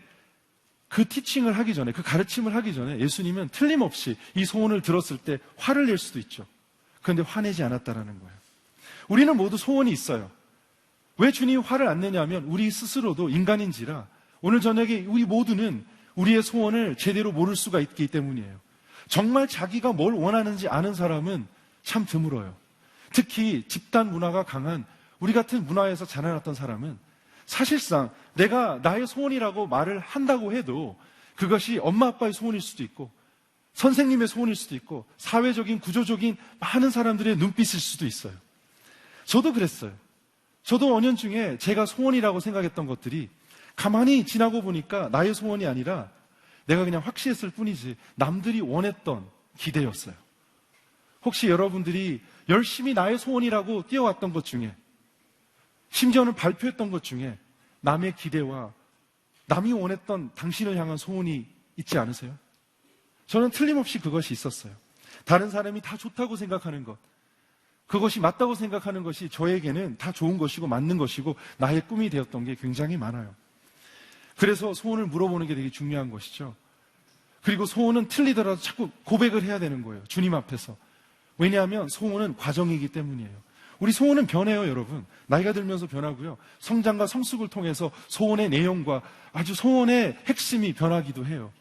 그 티칭을 하기 전에, 그 가르침을 하기 전에 예수님은 틀림없이 이 소원을 들었을 때 화를 낼 수도 있죠. 그런데 화내지 않았다라는 거예요. 우리는 모두 소원이 있어요. 왜 주님이 화를 안 내냐면 우리 스스로도 인간인지라 오늘 저녁에 우리 모두는 우리의 소원을 제대로 모를 수가 있기 때문이에요. 정말 자기가 뭘 원하는지 아는 사람은 참 드물어요. 특히 집단 문화가 강한 우리 같은 문화에서 자라났던 사람은 사실상 내가 나의 소원이라고 말을 한다고 해도 그것이 엄마 아빠의 소원일 수도 있고 선생님의 소원일 수도 있고 사회적인 구조적인 많은 사람들의 눈빛일 수도 있어요. 저도 그랬어요. 저도 5년 중에 제가 소원이라고 생각했던 것들이 가만히 지나고 보니까 나의 소원이 아니라 내가 그냥 확신했을 뿐이지 남들이 원했던 기대였어요. 혹시 여러분들이 열심히 나의 소원이라고 뛰어왔던 것 중에 심지어는 발표했던 것 중에 남의 기대와 남이 원했던 당신을 향한 소원이 있지 않으세요? 저는 틀림없이 그것이 있었어요. 다른 사람이 다 좋다고 생각하는 것, 그것이 맞다고 생각하는 것이 저에게는 다 좋은 것이고 맞는 것이고 나의 꿈이 되었던 게 굉장히 많아요. 그래서 소원을 물어보는 게 되게 중요한 것이죠. 그리고 소원은 틀리더라도 자꾸 고백을 해야 되는 거예요. 주님 앞에서. 왜냐하면 소원은 과정이기 때문이에요. 우리 소원은 변해요, 여러분. 나이가 들면서 변하고요. 성장과 성숙을 통해서 소원의 내용과 아주 소원의 핵심이 변하기도 해요.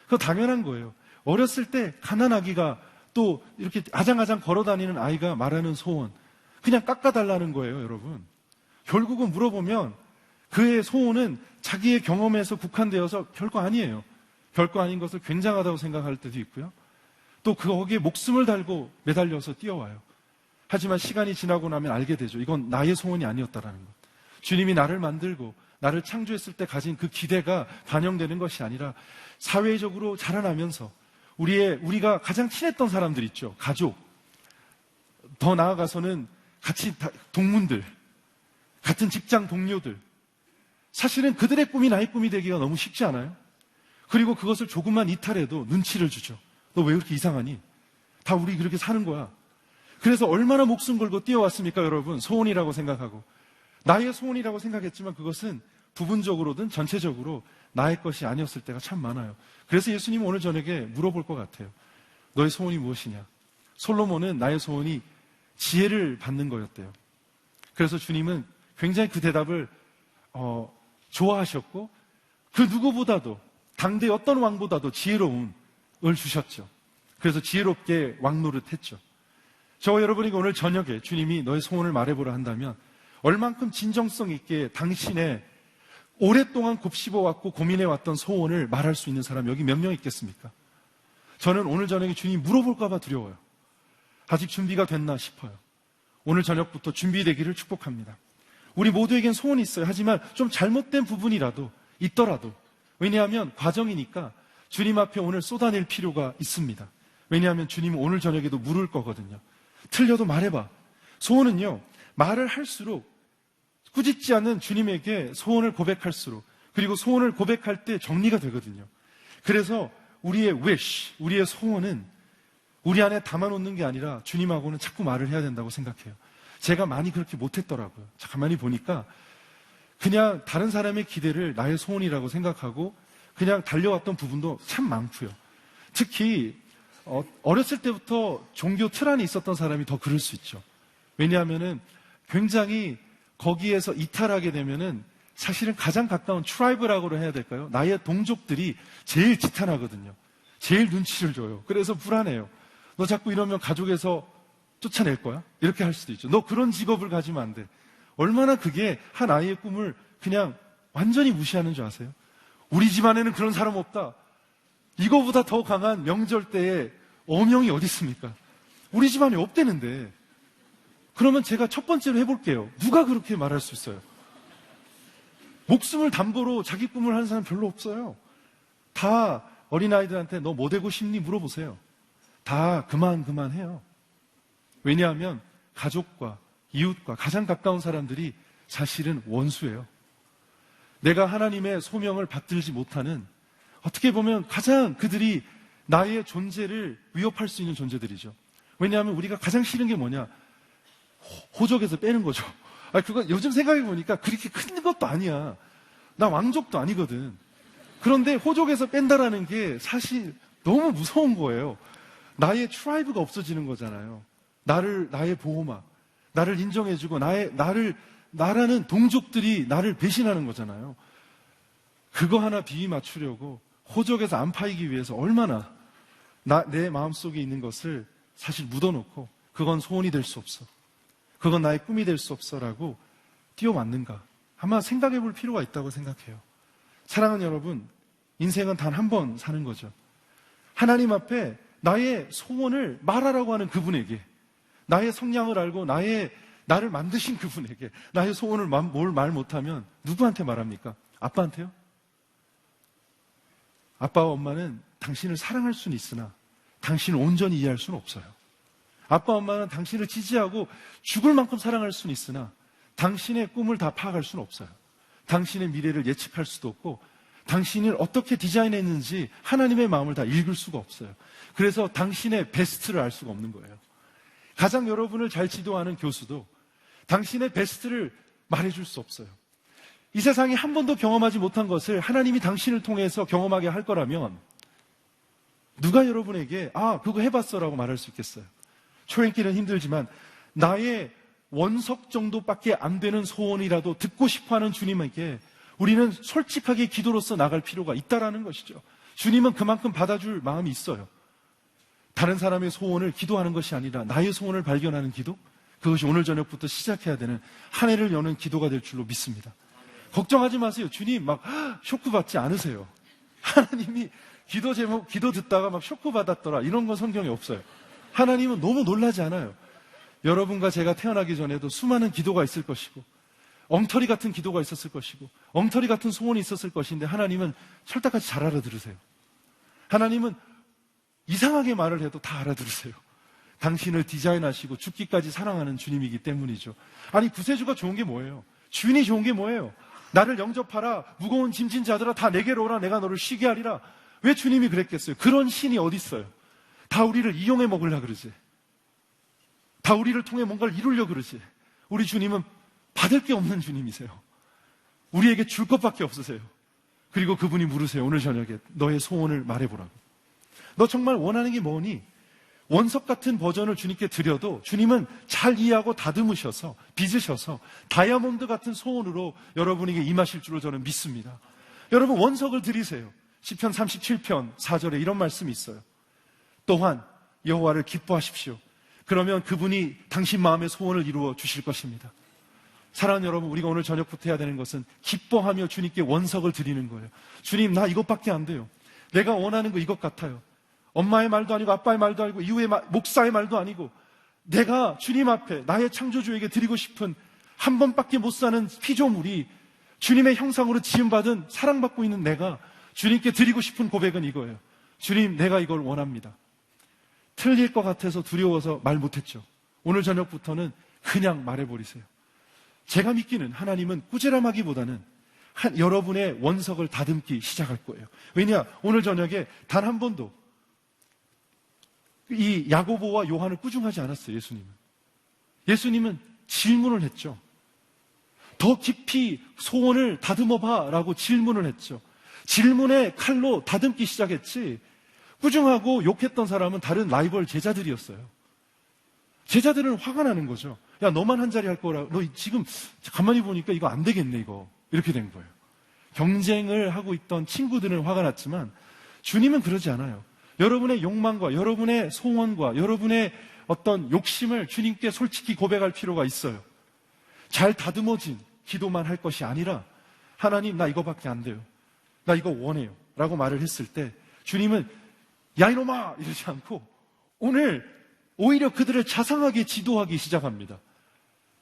그거 당연한 거예요. 어렸을 때 가난아기가 또 이렇게 아장아장 걸어다니는 아이가 말하는 소원, 그냥 깎아달라는 거예요, 여러분. 결국은 물어보면 그의 소원은 자기의 경험에서 국한되어서 별거 아니에요. 별거 아닌 것을 굉장하다고 생각할 때도 있고요. 또 거기에 목숨을 달고 매달려서 뛰어와요. 하지만 시간이 지나고 나면 알게 되죠. 이건 나의 소원이 아니었다라는 것. 주님이 나를 만들고 나를 창조했을 때 가진 그 기대가 반영되는 것이 아니라 사회적으로 자라나면서 우리가 가장 친했던 사람들 있죠. 가족. 더 나아가서는 같이 동문들, 같은 직장 동료들. 사실은 그들의 꿈이 나의 꿈이 되기가 너무 쉽지 않아요? 그리고 그것을 조금만 이탈해도 눈치를 주죠. 너 왜 그렇게 이상하니? 다 우리 그렇게 사는 거야. 그래서 얼마나 목숨 걸고 뛰어왔습니까, 여러분? 소원이라고 생각하고. 나의 소원이라고 생각했지만 그것은 부분적으로든 전체적으로 나의 것이 아니었을 때가 참 많아요. 그래서 예수님은 오늘 저녁에 물어볼 것 같아요. 너의 소원이 무엇이냐? 솔로몬은 나의 소원이 지혜를 받는 거였대요. 그래서 주님은 굉장히 그 대답을 좋아하셨고 그 누구보다도 당대 어떤 왕보다도 지혜로운 을 주셨죠. 그래서 지혜롭게 왕노릇했죠. 저와 여러분에게 오늘 저녁에 주님이 너의 소원을 말해보라 한다면 얼만큼 진정성 있게 당신의 오랫동안 곱씹어왔고 고민해왔던 소원을 말할 수 있는 사람 여기 몇 명 있겠습니까? 저는 오늘 저녁에 주님이 물어볼까봐 두려워요. 아직 준비가 됐나 싶어요. 오늘 저녁부터 준비되기를 축복합니다. 우리 모두에겐 소원이 있어요. 하지만 좀 잘못된 부분이라도 있더라도 왜냐하면 과정이니까 주님 앞에 오늘 쏟아낼 필요가 있습니다. 왜냐하면 주님은 오늘 저녁에도 물을 거거든요. 틀려도 말해봐. 소원은요, 말을 할수록 꾸짖지 않는 주님에게 소원을 고백할수록 그리고 소원을 고백할 때 정리가 되거든요. 그래서 우리의 wish, 우리의 소원은 우리 안에 담아놓는 게 아니라 주님하고는 자꾸 말을 해야 된다고 생각해요. 제가 많이 그렇게 못했더라고요. 가만히 보니까 그냥 다른 사람의 기대를 나의 소원이라고 생각하고 그냥 달려왔던 부분도 참 많고요. 특히 어렸을 때부터 종교 틀 안에 있었던 사람이 더 그럴 수 있죠. 왜냐하면은 굉장히 거기에서 이탈하게 되면은 사실은 가장 가까운 트라이브라고 해야 될까요? 나의 동족들이 제일 지탄하거든요. 제일 눈치를 줘요. 그래서 불안해요. 너 자꾸 이러면 가족에서 쫓아낼 거야? 이렇게 할 수도 있죠. 너 그런 직업을 가지면 안 돼. 얼마나 그게 한 아이의 꿈을 그냥 완전히 무시하는 줄 아세요? 우리 집안에는 그런 사람 없다. 이거보다 더 강한 명절 때에 어명이 어디 있습니까? 우리 집안에 없대는데. 그러면 제가 첫 번째로 해볼게요. 누가 그렇게 말할 수 있어요? 목숨을 담보로 자기 꿈을 하는 사람 별로 없어요. 다 어린아이들한테 너 뭐 되고 싶니? 물어보세요. 다 그만해요. 왜냐하면 가족과 이웃과 가장 가까운 사람들이 사실은 원수예요. 내가 하나님의 소명을 받들지 못하는 어떻게 보면 가장 그들이 나의 존재를 위협할 수 있는 존재들이죠. 왜냐하면 우리가 가장 싫은 게 뭐냐? 호적에서 빼는 거죠. 그거 요즘 생각해 보니까 그렇게 큰 것도 아니야. 나 왕족도 아니거든. 그런데 호적에서 뺀다라는 게 사실 너무 무서운 거예요. 나의 트라이브가 없어지는 거잖아요. 나의 보호막, 나를 인정해주고 나라는 동족들이 나를 배신하는 거잖아요. 그거 하나 비위 맞추려고 호적에서 안 파이기 위해서 얼마나 내 마음속에 있는 것을 사실 묻어놓고 그건 소원이 될 수 없어. 그건 나의 꿈이 될 수 없어라고 뛰어왔는가 아마 생각해 볼 필요가 있다고 생각해요. 사랑하는 여러분, 인생은 단 한 번 사는 거죠. 하나님 앞에 나의 소원을 말하라고 하는 그분에게, 나의 성량을 알고 나를 만드신 그분에게 나의 소원을 뭘 말 못하면 누구한테 말합니까? 아빠한테요? 아빠와 엄마는 당신을 사랑할 수는 있으나 당신을 온전히 이해할 수는 없어요. 아빠 엄마는 당신을 지지하고 죽을 만큼 사랑할 수는 있으나 당신의 꿈을 다 파악할 수는 없어요. 당신의 미래를 예측할 수도 없고 당신을 어떻게 디자인했는지 하나님의 마음을 다 읽을 수가 없어요. 그래서 당신의 베스트를 알 수가 없는 거예요. 가장 여러분을 잘 지도하는 교수도 당신의 베스트를 말해줄 수 없어요. 이 세상에 한 번도 경험하지 못한 것을 하나님이 당신을 통해서 경험하게 할 거라면 누가 여러분에게 그거 해봤어 라고 말할 수 있겠어요? 초행길은 힘들지만 나의 원석 정도밖에 안 되는 소원이라도 듣고 싶어하는 주님에게 우리는 솔직하게 기도로서 나갈 필요가 있다라는 것이죠. 주님은 그만큼 받아줄 마음이 있어요. 다른 사람의 소원을 기도하는 것이 아니라 나의 소원을 발견하는 기도, 그것이 오늘 저녁부터 시작해야 되는 한 해를 여는 기도가 될 줄로 믿습니다. 걱정하지 마세요. 주님 막 쇼크 받지 않으세요. 하나님이 기도 제목, 기도 듣다가 막 쇼크 받았더라 이런 건 성경에 없어요. 하나님은 너무 놀라지 않아요. 여러분과 제가 태어나기 전에도 수많은 기도가 있을 것이고 엉터리 같은 기도가 있었을 것이고 엉터리 같은 소원이 있었을 것인데 하나님은 철딱같이 잘 알아들으세요. 하나님은 이상하게 말을 해도 다 알아들으세요. 당신을 디자인하시고 죽기까지 사랑하는 주님이기 때문이죠. 아니 구세주가 좋은 게 뭐예요? 주인이 좋은 게 뭐예요? 나를 영접하라, 무거운 짐진 자들아 다 내게로 오라, 내가 너를 쉬게 하리라. 왜 주님이 그랬겠어요? 그런 신이 어디 있어요? 다 우리를 이용해 먹으려고 그러지. 다 우리를 통해 뭔가를 이루려고 그러지. 우리 주님은 받을 게 없는 주님이세요. 우리에게 줄 것밖에 없으세요. 그리고 그분이 물으세요. 오늘 저녁에 너의 소원을 말해보라고. 너 정말 원하는 게 뭐니? 원석 같은 버전을 주님께 드려도 주님은 잘 이해하고 다듬으셔서 빚으셔서 다이아몬드 같은 소원으로 여러분에게 임하실 줄로 저는 믿습니다. 여러분 원석을 드리세요. 시편 37편 4절에 이런 말씀이 있어요. 또한 여호와를 기뻐하십시오. 그러면 그분이 당신 마음의 소원을 이루어 주실 것입니다. 사랑하는 여러분, 우리가 오늘 저녁부터 해야 되는 것은 기뻐하며 주님께 원석을 드리는 거예요. 주님, 나 이것밖에 안 돼요. 내가 원하는 거 이것 같아요. 엄마의 말도 아니고 아빠의 말도 아니고 이후의 목사의 말도 아니고 내가 주님 앞에 나의 창조주에게 드리고 싶은 한 번밖에 못 사는 피조물이 주님의 형상으로 지음받은 사랑받고 있는 내가 주님께 드리고 싶은 고백은 이거예요. 주님, 내가 이걸 원합니다. 틀릴 것 같아서 두려워서 말 못했죠. 오늘 저녁부터는 그냥 말해버리세요. 제가 믿기는 하나님은 꾸지람하기보다는 여러분의 원석을 다듬기 시작할 거예요. 왜냐? 오늘 저녁에 단 한 번도 이 야고보와 요한을 꾸중하지 않았어요. 예수님은 질문을 했죠. 더 깊이 소원을 다듬어봐 라고 질문을 했죠. 질문의 칼로 다듬기 시작했지, 꾸중하고 욕했던 사람은 다른 라이벌 제자들이었어요. 제자들은 화가 나는 거죠. 야, 너만 한 자리 할 거라. 너 지금 가만히 보니까 이거 안 되겠네, 이거. 이렇게 된 거예요. 경쟁을 하고 있던 친구들은 화가 났지만 주님은 그러지 않아요. 여러분의 욕망과 여러분의 소원과 여러분의 어떤 욕심을 주님께 솔직히 고백할 필요가 있어요. 잘 다듬어진 기도만 할 것이 아니라 하나님, 나 이거밖에 안 돼요. 나 이거 원해요. 라고 말을 했을 때 주님은 야 이놈아! 이러지 않고 오늘 오히려 그들을 자상하게 지도하기 시작합니다.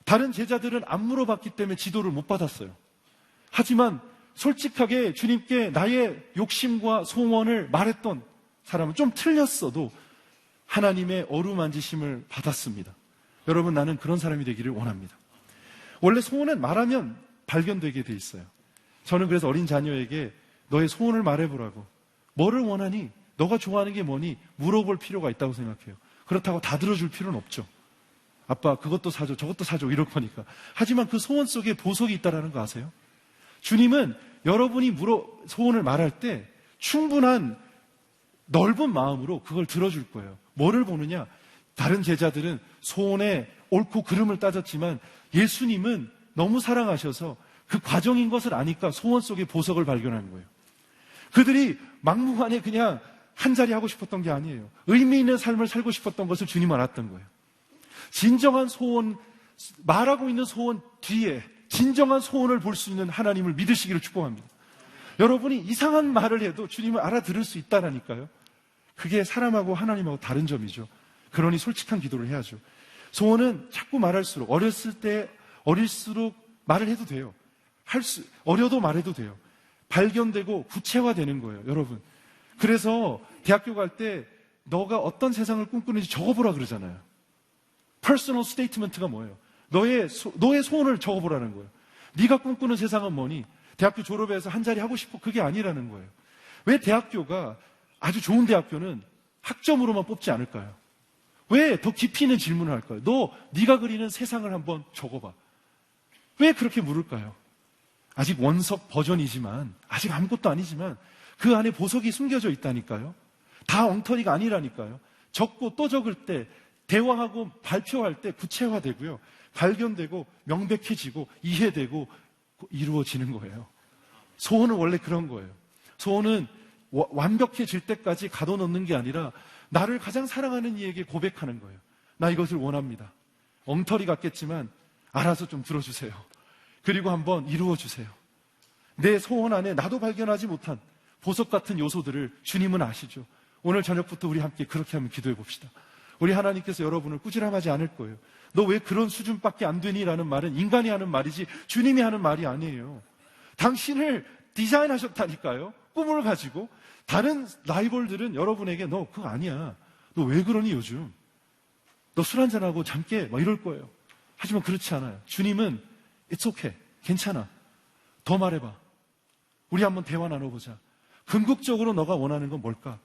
다른 제자들은 안 물어봤기 때문에 지도를 못 받았어요. 하지만 솔직하게 주님께 나의 욕심과 소원을 말했던 사람은 좀 틀렸어도 하나님의 어루만지심을 받았습니다. 여러분, 나는 그런 사람이 되기를 원합니다. 원래 소원은 말하면 발견되게 돼 있어요. 저는 그래서 어린 자녀에게 너의 소원을 말해보라고, 뭐를 원하니? 너가 좋아하는 게 뭐니? 물어볼 필요가 있다고 생각해요. 그렇다고 다 들어줄 필요는 없죠. 아빠 그것도 사줘, 저것도 사줘 이럴 거니까. 하지만 그 소원 속에 보석이 있다는 거 아세요? 주님은 여러분이 소원을 말할 때 충분한 넓은 마음으로 그걸 들어줄 거예요. 뭐를 보느냐? 다른 제자들은 소원의 옳고 그름을 따졌지만 예수님은 너무 사랑하셔서 그 과정인 것을 아니까 소원 속에 보석을 발견하는 거예요. 그들이 막무가내 그냥 한 자리 하고 싶었던 게 아니에요. 의미 있는 삶을 살고 싶었던 것을 주님은 알았던 거예요. 진정한 소원, 말하고 있는 소원 뒤에 진정한 소원을 볼 수 있는 하나님을 믿으시기를 축복합니다. 여러분이 이상한 말을 해도 주님을 알아들을 수 있다라니까요. 그게 사람하고 하나님하고 다른 점이죠. 그러니 솔직한 기도를 해야죠. 소원은 자꾸 말할수록, 어릴수록 말을 해도 돼요. 어려도 말해도 돼요. 발견되고 구체화되는 거예요, 여러분. 그래서 대학교 갈 때 너가 어떤 세상을 꿈꾸는지 적어보라 그러잖아요. 퍼스널 스테이트먼트가 뭐예요? 너의 소원을 적어보라는 거예요. 네가 꿈꾸는 세상은 뭐니? 대학교 졸업해서 한 자리 하고 싶어? 그게 아니라는 거예요. 왜 대학교가, 아주 좋은 대학교는 학점으로만 뽑지 않을까요? 왜 더 깊이 있는 질문을 할까요? 네가 그리는 세상을 한번 적어봐. 왜 그렇게 물을까요? 아직 원석 버전이지만, 아직 아무것도 아니지만 그 안에 보석이 숨겨져 있다니까요. 다 엉터리가 아니라니까요. 적고 또 적을 때, 대화하고 발표할 때 구체화되고요. 발견되고 명백해지고 이해되고 이루어지는 거예요. 소원은 원래 그런 거예요. 소원은 완벽해질 때까지 가둬놓는 게 아니라 나를 가장 사랑하는 이에게 고백하는 거예요. 나 이것을 원합니다. 엉터리 같겠지만 알아서 좀 들어주세요. 그리고 한번 이루어주세요. 내 소원 안에 나도 발견하지 못한 보석 같은 요소들을 주님은 아시죠. 오늘 저녁부터 우리 함께 그렇게 한번 기도해 봅시다. 우리 하나님께서 여러분을 꾸지람하지 않을 거예요. 너 왜 그런 수준밖에 안 되니? 라는 말은 인간이 하는 말이지 주님이 하는 말이 아니에요. 당신을 디자인하셨다니까요. 꿈을 가지고. 다른 라이벌들은 여러분에게 너 그거 아니야. 너 왜 그러니 요즘? 너 술 한잔하고 잠 깨. 막 이럴 거예요. 하지만 그렇지 않아요. 주님은 It's okay. 괜찮아. 더 말해봐. 우리 한번 대화 나눠보자. 궁극적으로 너가 원하는 건 뭘까?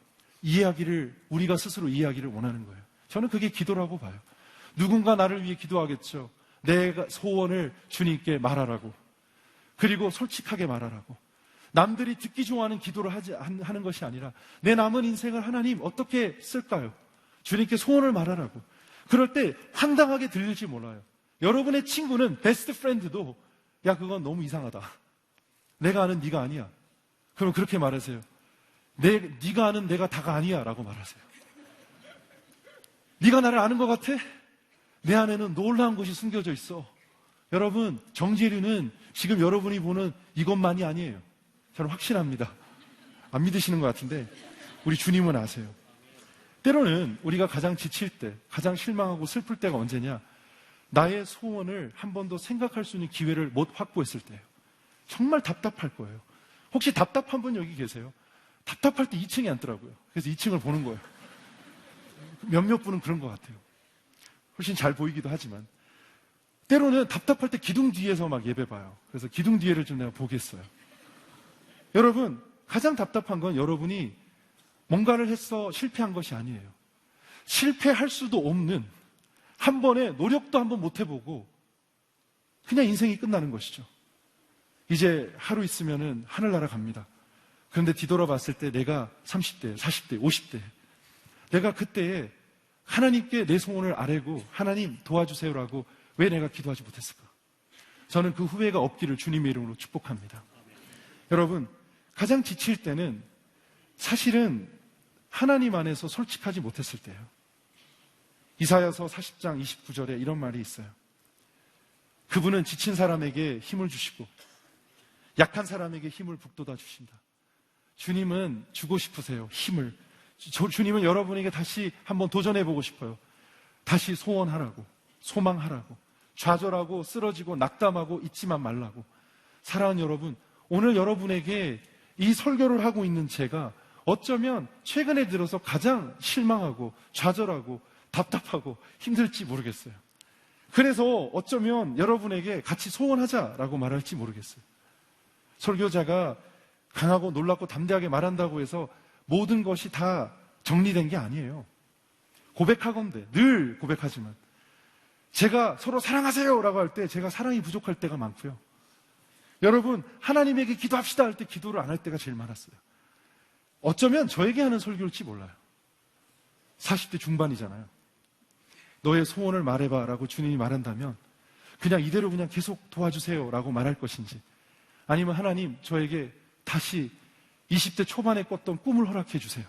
우리가 스스로 이해하기를 원하는 거예요. 저는 그게 기도라고 봐요. 누군가 나를 위해 기도하겠죠. 내가 소원을 주님께 말하라고. 그리고 솔직하게 말하라고. 남들이 듣기 좋아하는 기도를 하는 것이 아니라 내 남은 인생을 하나님 어떻게 쓸까요? 주님께 소원을 말하라고. 그럴 때 황당하게 들릴지 몰라요. 여러분의 친구는 베스트 프렌드도 야 그건 너무 이상하다. 내가 아는 네가 아니야. 그럼 그렇게 말하세요. 네가 아는 내가 다가 아니야 라고 말하세요. 네가 나를 아는 것 같아? 내 안에는 놀라운 것이 숨겨져 있어. 여러분, 정죄류는 지금 여러분이 보는 이것만이 아니에요. 저는 확신합니다. 안 믿으시는 것 같은데 우리 주님은 아세요. 때로는 우리가 가장 지칠 때, 가장 실망하고 슬플 때가 언제냐? 나의 소원을 한 번 더 생각할 수 있는 기회를 못 확보했을 때예요. 정말 답답할 거예요. 혹시 답답한 분 여기 계세요? 답답할 때 2층에 앉더라고요. 그래서 2층을 보는 거예요. 몇몇 분은 그런 것 같아요. 훨씬 잘 보이기도 하지만. 때로는 답답할 때 기둥 뒤에서 막 예배 봐요. 그래서 기둥 뒤에를 좀 내가 보겠어요. 여러분, 가장 답답한 건 여러분이 뭔가를 해서 실패한 것이 아니에요. 실패할 수도 없는 한 번에 노력도 한번 못 해보고 그냥 인생이 끝나는 것이죠. 이제 하루 있으면은 하늘나라 갑니다. 그런데 뒤돌아봤을 때 내가 30대, 40대, 50대 내가 그때에 하나님께 내 소원을 아뢰고 하나님 도와주세요라고 왜 내가 기도하지 못했을까? 저는 그 후회가 없기를 주님의 이름으로 축복합니다. 여러분, 가장 지칠 때는 사실은 하나님 안에서 솔직하지 못했을 때예요. 이사야서 40장 29절에 이런 말이 있어요. 그분은 지친 사람에게 힘을 주시고 약한 사람에게 힘을 북돋아 주신다. 주님은 주고 싶으세요. 힘을. 주님은 여러분에게 다시 한번 도전해보고 싶어요. 다시 소원하라고, 소망하라고, 좌절하고 쓰러지고 낙담하고 잊지만 말라고. 사랑하는 여러분, 오늘 여러분에게 이 설교를 하고 있는 제가 어쩌면 최근에 들어서 가장 실망하고 좌절하고 답답하고 힘들지 모르겠어요. 그래서 어쩌면 여러분에게 같이 소원하자라고 말할지 모르겠어요. 설교자가 강하고 놀랍고 담대하게 말한다고 해서 모든 것이 다 정리된 게 아니에요. 고백하건대 늘 고백하지만 제가 서로 사랑하세요 라고 할 때 제가 사랑이 부족할 때가 많고요. 여러분, 하나님에게 기도합시다 할 때 기도를 안 할 때가 제일 많았어요. 어쩌면 저에게 하는 설교일지 몰라요. 40대 중반이잖아요. 너의 소원을 말해봐 라고 주님이 말한다면 그냥 이대로 그냥 계속 도와주세요 라고 말할 것인지, 아니면 하나님 저에게 다시 20대 초반에 꿨던 꿈을 허락해 주세요.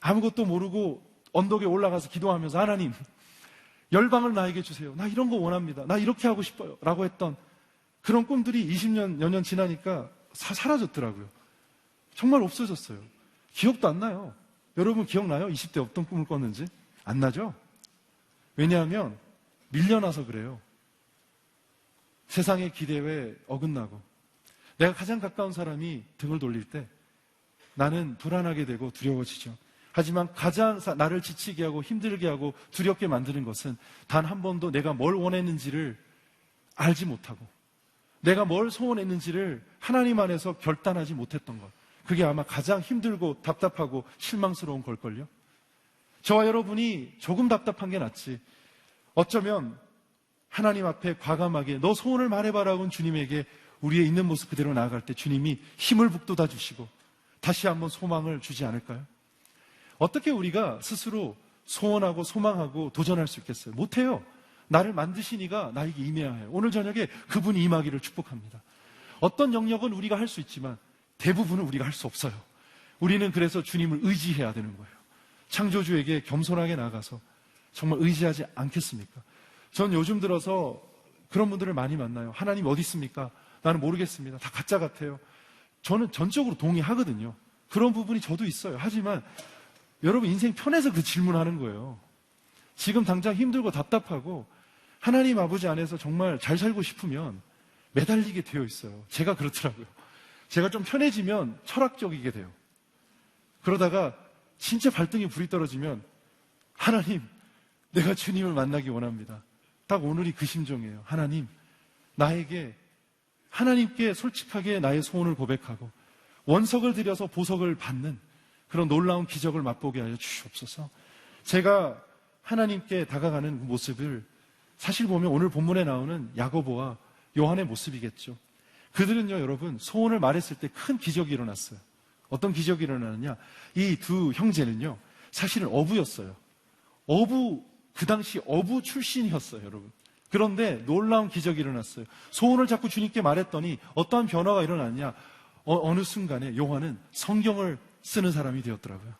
아무것도 모르고 언덕에 올라가서 기도하면서 하나님 열방을 나에게 주세요. 나 이런 거 원합니다. 나 이렇게 하고 싶어요 라고 했던 그런 꿈들이 20년, 몇 년 지나니까 사라졌더라고요. 정말 없어졌어요. 기억도 안 나요. 여러분 기억나요? 20대 어떤 꿈을 꿨는지? 안 나죠? 왜냐하면 밀려나서 그래요. 세상의 기대에 어긋나고 내가 가장 가까운 사람이 등을 돌릴 때 나는 불안하게 되고 두려워지죠. 하지만 가장 나를 지치게 하고 힘들게 하고 두렵게 만드는 것은 단 한 번도 내가 뭘 원했는지를 알지 못하고 내가 뭘 소원했는지를 하나님 안에서 결단하지 못했던 것. 그게 아마 가장 힘들고 답답하고 실망스러운 걸걸요. 저와 여러분이 조금 답답한 게 낫지. 어쩌면 하나님 앞에 과감하게 너 소원을 말해봐라고 주님에게 우리의 있는 모습 그대로 나아갈 때 주님이 힘을 북돋아 주시고 다시 한번 소망을 주지 않을까요? 어떻게 우리가 스스로 소원하고 소망하고 도전할 수 있겠어요? 못해요. 나를 만드신 이가 나에게 임해야 해요. 오늘 저녁에 그분이 임하기를 축복합니다. 어떤 영역은 우리가 할 수 있지만 대부분은 우리가 할 수 없어요. 우리는 그래서 주님을 의지해야 되는 거예요. 창조주에게 겸손하게 나가서 정말 의지하지 않겠습니까? 전 요즘 들어서 그런 분들을 많이 만나요. 하나님 어디 있습니까? 나는 모르겠습니다. 다 가짜 같아요. 저는 전적으로 동의하거든요. 그런 부분이 저도 있어요. 하지만 여러분 인생 편해서 그 질문하는 거예요. 지금 당장 힘들고 답답하고 하나님 아버지 안에서 정말 잘 살고 싶으면 매달리게 되어 있어요. 제가 그렇더라고요. 제가 좀 편해지면 철학적이게 돼요. 그러다가 진짜 발등에 불이 떨어지면 하나님, 내가 주님을 만나기 원합니다. 딱 오늘이 그 심정이에요. 하나님, 나에게 하나님께 솔직하게 나의 소원을 고백하고 원석을 들여서 보석을 받는 그런 놀라운 기적을 맛보게 하여 주시옵소서. 제가 하나님께 다가가는 그 모습을 사실 보면 오늘 본문에 나오는 야고보와 요한의 모습이겠죠. 그들은요, 여러분, 소원을 말했을 때 큰 기적이 일어났어요. 어떤 기적이 일어나느냐? 이 두 형제는요, 사실은 어부였어요. 그 당시 어부 출신이었어요, 여러분. 그런데 놀라운 기적이 일어났어요. 소원을 자꾸 주님께 말했더니 어떠한 변화가 일어났냐? 어느 순간에 요한은 성경을 쓰는 사람이 되었더라고요.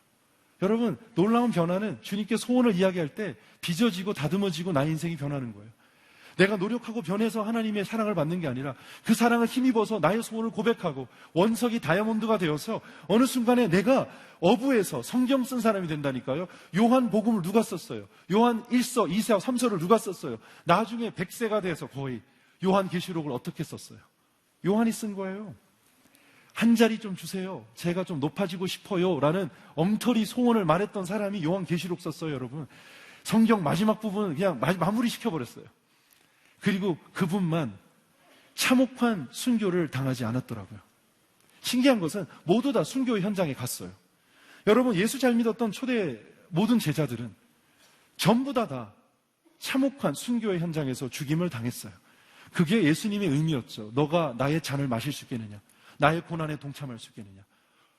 여러분, 놀라운 변화는 주님께 소원을 이야기할 때 빚어지고 다듬어지고 나의 인생이 변하는 거예요. 내가 노력하고 변해서 하나님의 사랑을 받는 게 아니라 그 사랑을 힘입어서 나의 소원을 고백하고 원석이 다이아몬드가 되어서 어느 순간에 내가 어부에서 성경 쓴 사람이 된다니까요. 요한 복음을 누가 썼어요? 요한 1서, 2서, 3서를 누가 썼어요? 나중에 100세가 돼서 거의 요한 계시록을 어떻게 썼어요? 요한이 쓴 거예요. 한 자리 좀 주세요. 제가 좀 높아지고 싶어요. 라는 엉터리 소원을 말했던 사람이 요한 계시록 썼어요, 여러분. 성경 마지막 부분을 그냥 마무리 시켜버렸어요. 그리고 그분만 참혹한 순교를 당하지 않았더라고요. 신기한 것은 모두 다 순교 현장에 갔어요. 여러분, 예수 잘 믿었던 초대 모든 제자들은 전부 다 참혹한 순교의 현장에서 죽임을 당했어요. 그게 예수님의 의미였죠. 너가 나의 잔을 마실 수 있겠느냐? 나의 고난에 동참할 수 있겠느냐?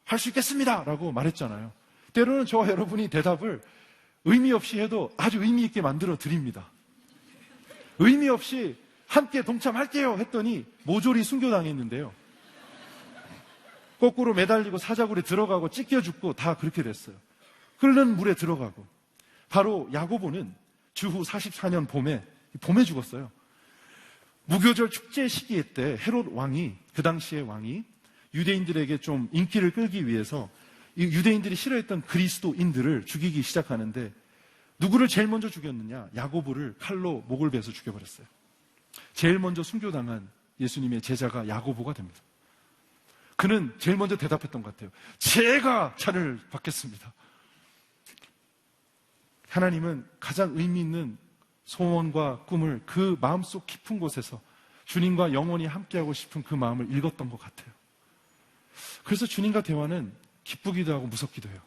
할 수 있겠습니다! 라고 말했잖아요. 때로는 저와 여러분이 대답을 의미 없이 해도 아주 의미 있게 만들어 드립니다. 의미 없이 함께 동참할게요 했더니 모조리 순교당했는데요. 거꾸로 매달리고 사자굴에 들어가고 찢겨 죽고 다 그렇게 됐어요. 끓는 물에 들어가고. 바로 야고보는 주후 44년 봄에 죽었어요. 무교절 축제 시기에 때 헤롯 왕이, 그 당시의 왕이 유대인들에게 좀 인기를 끌기 위해서 이 유대인들이 싫어했던 그리스도인들을 죽이기 시작하는데 누구를 제일 먼저 죽였느냐? 야고보를 칼로 목을 베서 죽여버렸어요. 제일 먼저 순교당한 예수님의 제자가 야고보가 됩니다. 그는 제일 먼저 대답했던 것 같아요. 제가 잔을 받겠습니다. 하나님은 가장 의미 있는 소원과 꿈을 그 마음속 깊은 곳에서 주님과 영원히 함께하고 싶은 그 마음을 읽었던 것 같아요. 그래서 주님과 대화는 기쁘기도 하고 무섭기도 해요.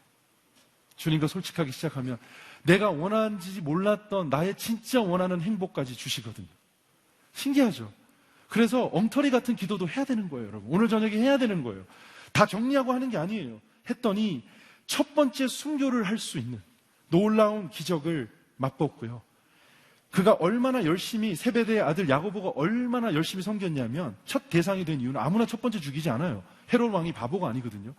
주님과 솔직하게 시작하면 내가 원하는지 몰랐던 나의 진짜 원하는 행복까지 주시거든요. 신기하죠? 그래서 엉터리 같은 기도도 해야 되는 거예요, 여러분. 오늘 저녁에 해야 되는 거예요. 다 정리하고 하는 게 아니에요. 했더니 첫 번째 순교를 할 수 있는 놀라운 기적을 맛봤고요. 그가 얼마나 열심히, 세베대의 아들 야고보가 얼마나 열심히 섬겼냐면 첫 대상이 된 이유는 아무나 첫 번째 죽이지 않아요. 헤롯 왕이 바보가 아니거든요.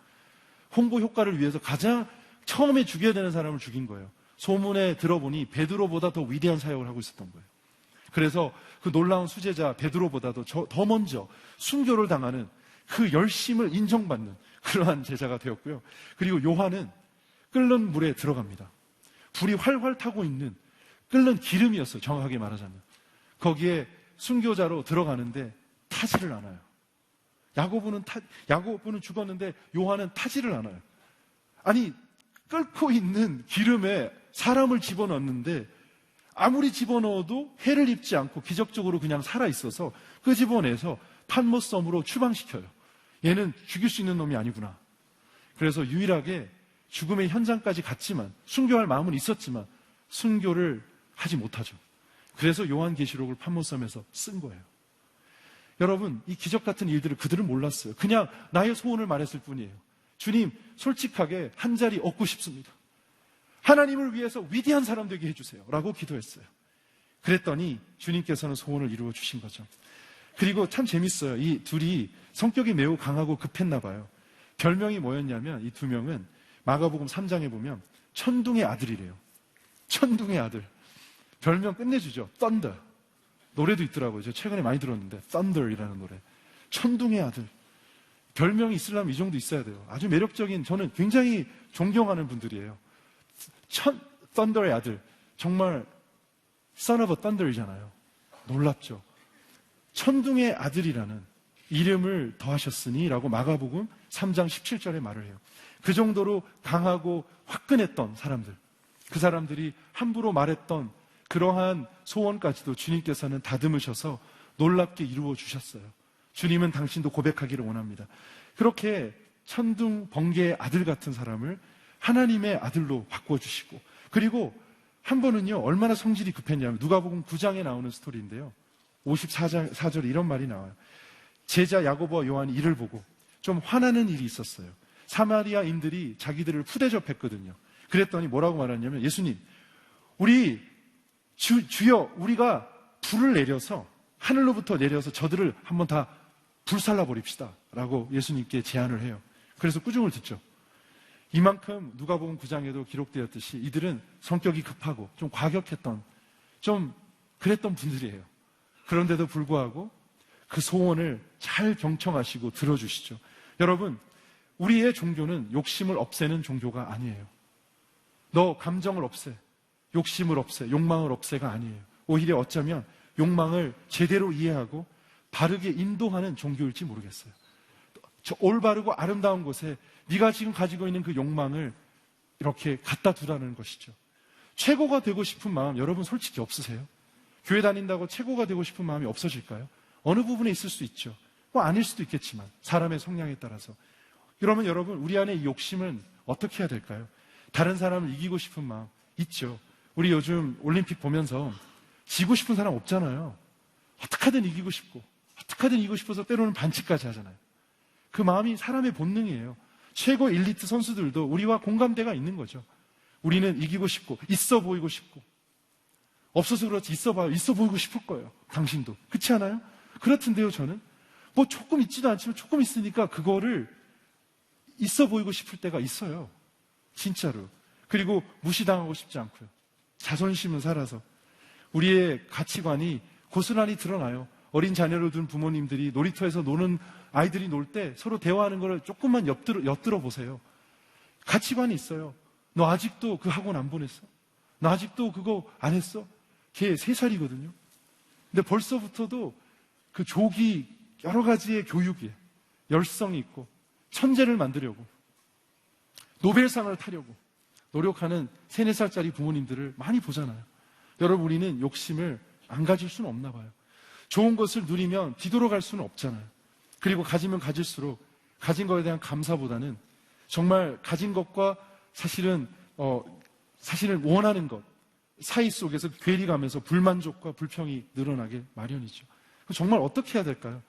홍보 효과를 위해서 가장 처음에 죽여야 되는 사람을 죽인 거예요. 소문에 들어보니 베드로보다 더 위대한 사역을 하고 있었던 거예요. 그래서 그 놀라운 수제자 베드로보다도 더 먼저 순교를 당하는 그 열심을 인정받는 그러한 제자가 되었고요. 그리고 요한은 끓는 물에 들어갑니다. 불이 활활 타고 있는 끓는 기름이었어요. 정확하게 말하자면. 거기에 순교자로 들어가는데 타지를 않아요. 야고보는 죽었는데 요한은 타지를 않아요. 아니, 끓고 있는 기름에 사람을 집어넣는데 아무리 집어넣어도 해를 입지 않고 기적적으로 그냥 살아있어서 끄집어내서 판모섬으로 추방시켜요. 얘는 죽일 수 있는 놈이 아니구나. 그래서 유일하게 죽음의 현장까지 갔지만, 순교할 마음은 있었지만 순교를 하지 못하죠. 그래서 요한계시록을 판모섬에서 쓴 거예요. 여러분, 이 기적 같은 일들을 그들은 몰랐어요. 그냥 나의 소원을 말했을 뿐이에요. 주님, 솔직하게 한 자리 얻고 싶습니다. 하나님을 위해서 위대한 사람 되게 해주세요 라고 기도했어요. 그랬더니 주님께서는 소원을 이루어 주신 거죠. 그리고 참 재밌어요. 이 둘이 성격이 매우 강하고 급했나 봐요. 별명이 뭐였냐면, 이 두 명은 마가복음 3장에 보면 천둥의 아들이래요. 천둥의 아들. 별명 끝내주죠. Thunder. 노래도 있더라고요. 제가 최근에 많이 들었는데 Thunder이라는 노래. 천둥의 아들. 별명이 있으려면 이 정도 있어야 돼요. 아주 매력적인, 저는 굉장히 존경하는 분들이에요. Thunder의 아들. 정말 Son of a Thunder이잖아요. 놀랍죠. 천둥의 아들이라는 이름을 더하셨으니 라고 마가복음 3장 17절에 말을 해요. 그 정도로 강하고 화끈했던 사람들, 그 사람들이 함부로 말했던 그러한 소원까지도 주님께서는 다듬으셔서 놀랍게 이루어 주셨어요. 주님은 당신도 고백하기를 원합니다. 그렇게 천둥 번개의 아들 같은 사람을 하나님의 아들로 바꿔주시고, 그리고 한 번은요, 얼마나 성질이 급했냐면 누가복음 9장에 나오는 스토리인데요, 54절에 이런 말이 나와요. 제자 야고보와 요한이 이를 보고 좀 화나는 일이 있었어요. 사마리아인들이 자기들을 푸대접했거든요. 그랬더니 뭐라고 말하냐면, 예수님, 우리 주여, 우리가 불을 내려서, 하늘로부터 내려서 저들을 한번 다 불살라 버립시다 라고 예수님께 제안을 해요. 그래서 꾸중을 듣죠. 이만큼 누가복음 9장에도 기록되었듯이 이들은 성격이 급하고 좀 과격했던, 좀 그랬던 분들이에요. 그런데도 불구하고 그 소원을 잘 경청하시고 들어주시죠. 여러분, 우리의 종교는 욕심을 없애는 종교가 아니에요. 너 감정을 없애, 욕심을 없애, 욕망을 없애가 아니에요. 오히려 어쩌면 욕망을 제대로 이해하고 바르게 인도하는 종교일지 모르겠어요. 저 올바르고 아름다운 곳에 네가 지금 가지고 있는 그 욕망을 이렇게 갖다 두라는 것이죠. 최고가 되고 싶은 마음 여러분 솔직히 없으세요? 교회 다닌다고 최고가 되고 싶은 마음이 없어질까요? 어느 부분에 있을 수 있죠. 뭐 아닐 수도 있겠지만 사람의 성향에 따라서. 그러면 여러분, 우리 안에 이 욕심은 어떻게 해야 될까요? 다른 사람을 이기고 싶은 마음 있죠. 우리 요즘 올림픽 보면서 지고 싶은 사람 없잖아요. 어떻게든 이기고 싶고, 어떻게든 이기고 싶어서 때로는 반칙까지 하잖아요. 그 마음이 사람의 본능이에요. 최고 엘리트 선수들도 우리와 공감대가 있는 거죠. 우리는 이기고 싶고, 있어 보이고 싶고, 없어서 그렇지 있어 보이고 싶을 거예요. 당신도. 그렇지 않아요? 그렇던데요, 저는. 뭐 조금 있지도 않지만 조금 있으니까 그거를 있어 보이고 싶을 때가 있어요. 진짜로. 그리고 무시당하고 싶지 않고요. 자존심은 살아서. 우리의 가치관이 고스란히 드러나요. 어린 자녀를 둔 부모님들이 놀이터에서 노는 아이들이 놀 때 서로 대화하는 걸 조금만 엿들어 보세요. 가치관이 있어요. 너 아직도 그 학원 안 보냈어? 너 아직도 그거 안 했어? 걔 3살이거든요. 근데 벌써부터도 그 조기 여러 가지의 교육에 열성이 있고 천재를 만들려고 노벨상을 타려고 노력하는 3, 4살짜리 부모님들을 많이 보잖아요. 여러분, 우리는 욕심을 안 가질 수는 없나 봐요. 좋은 것을 누리면 뒤돌아갈 수는 없잖아요. 그리고 가지면 가질수록 가진 것에 대한 감사보다는 정말 가진 것과 사실은 원하는 것 사이 속에서 괴리가면서 불만족과 불평이 늘어나게 마련이죠. 정말 어떻게 해야 될까요?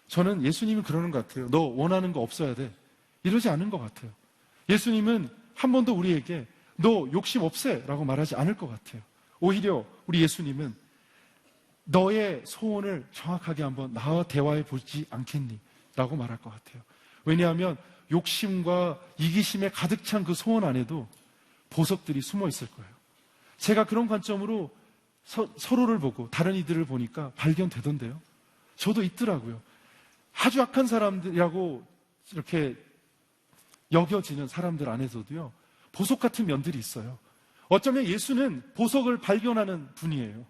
저는 예수님은 그러는 것 같아요. 너 원하는 거 없어야 돼. 이러지 않은 것 같아요. 예수님은 한 번도 우리에게 너 욕심 없애 라고 말하지 않을 것 같아요. 오히려 우리 예수님은 너의 소원을 정확하게 한번 나와 대화해 보지 않겠니? 라고 말할 것 같아요. 왜냐하면 욕심과 이기심에 가득 찬 그 소원 안에도 보석들이 숨어 있을 거예요. 제가 그런 관점으로 서로를 보고 다른 이들을 보니까 발견되던데요. 저도 있더라고요. 아주 악한 사람들이라고 이렇게 여겨지는 사람들 안에서도요, 보석 같은 면들이 있어요. 어쩌면 예수는 보석을 발견하는 분이에요.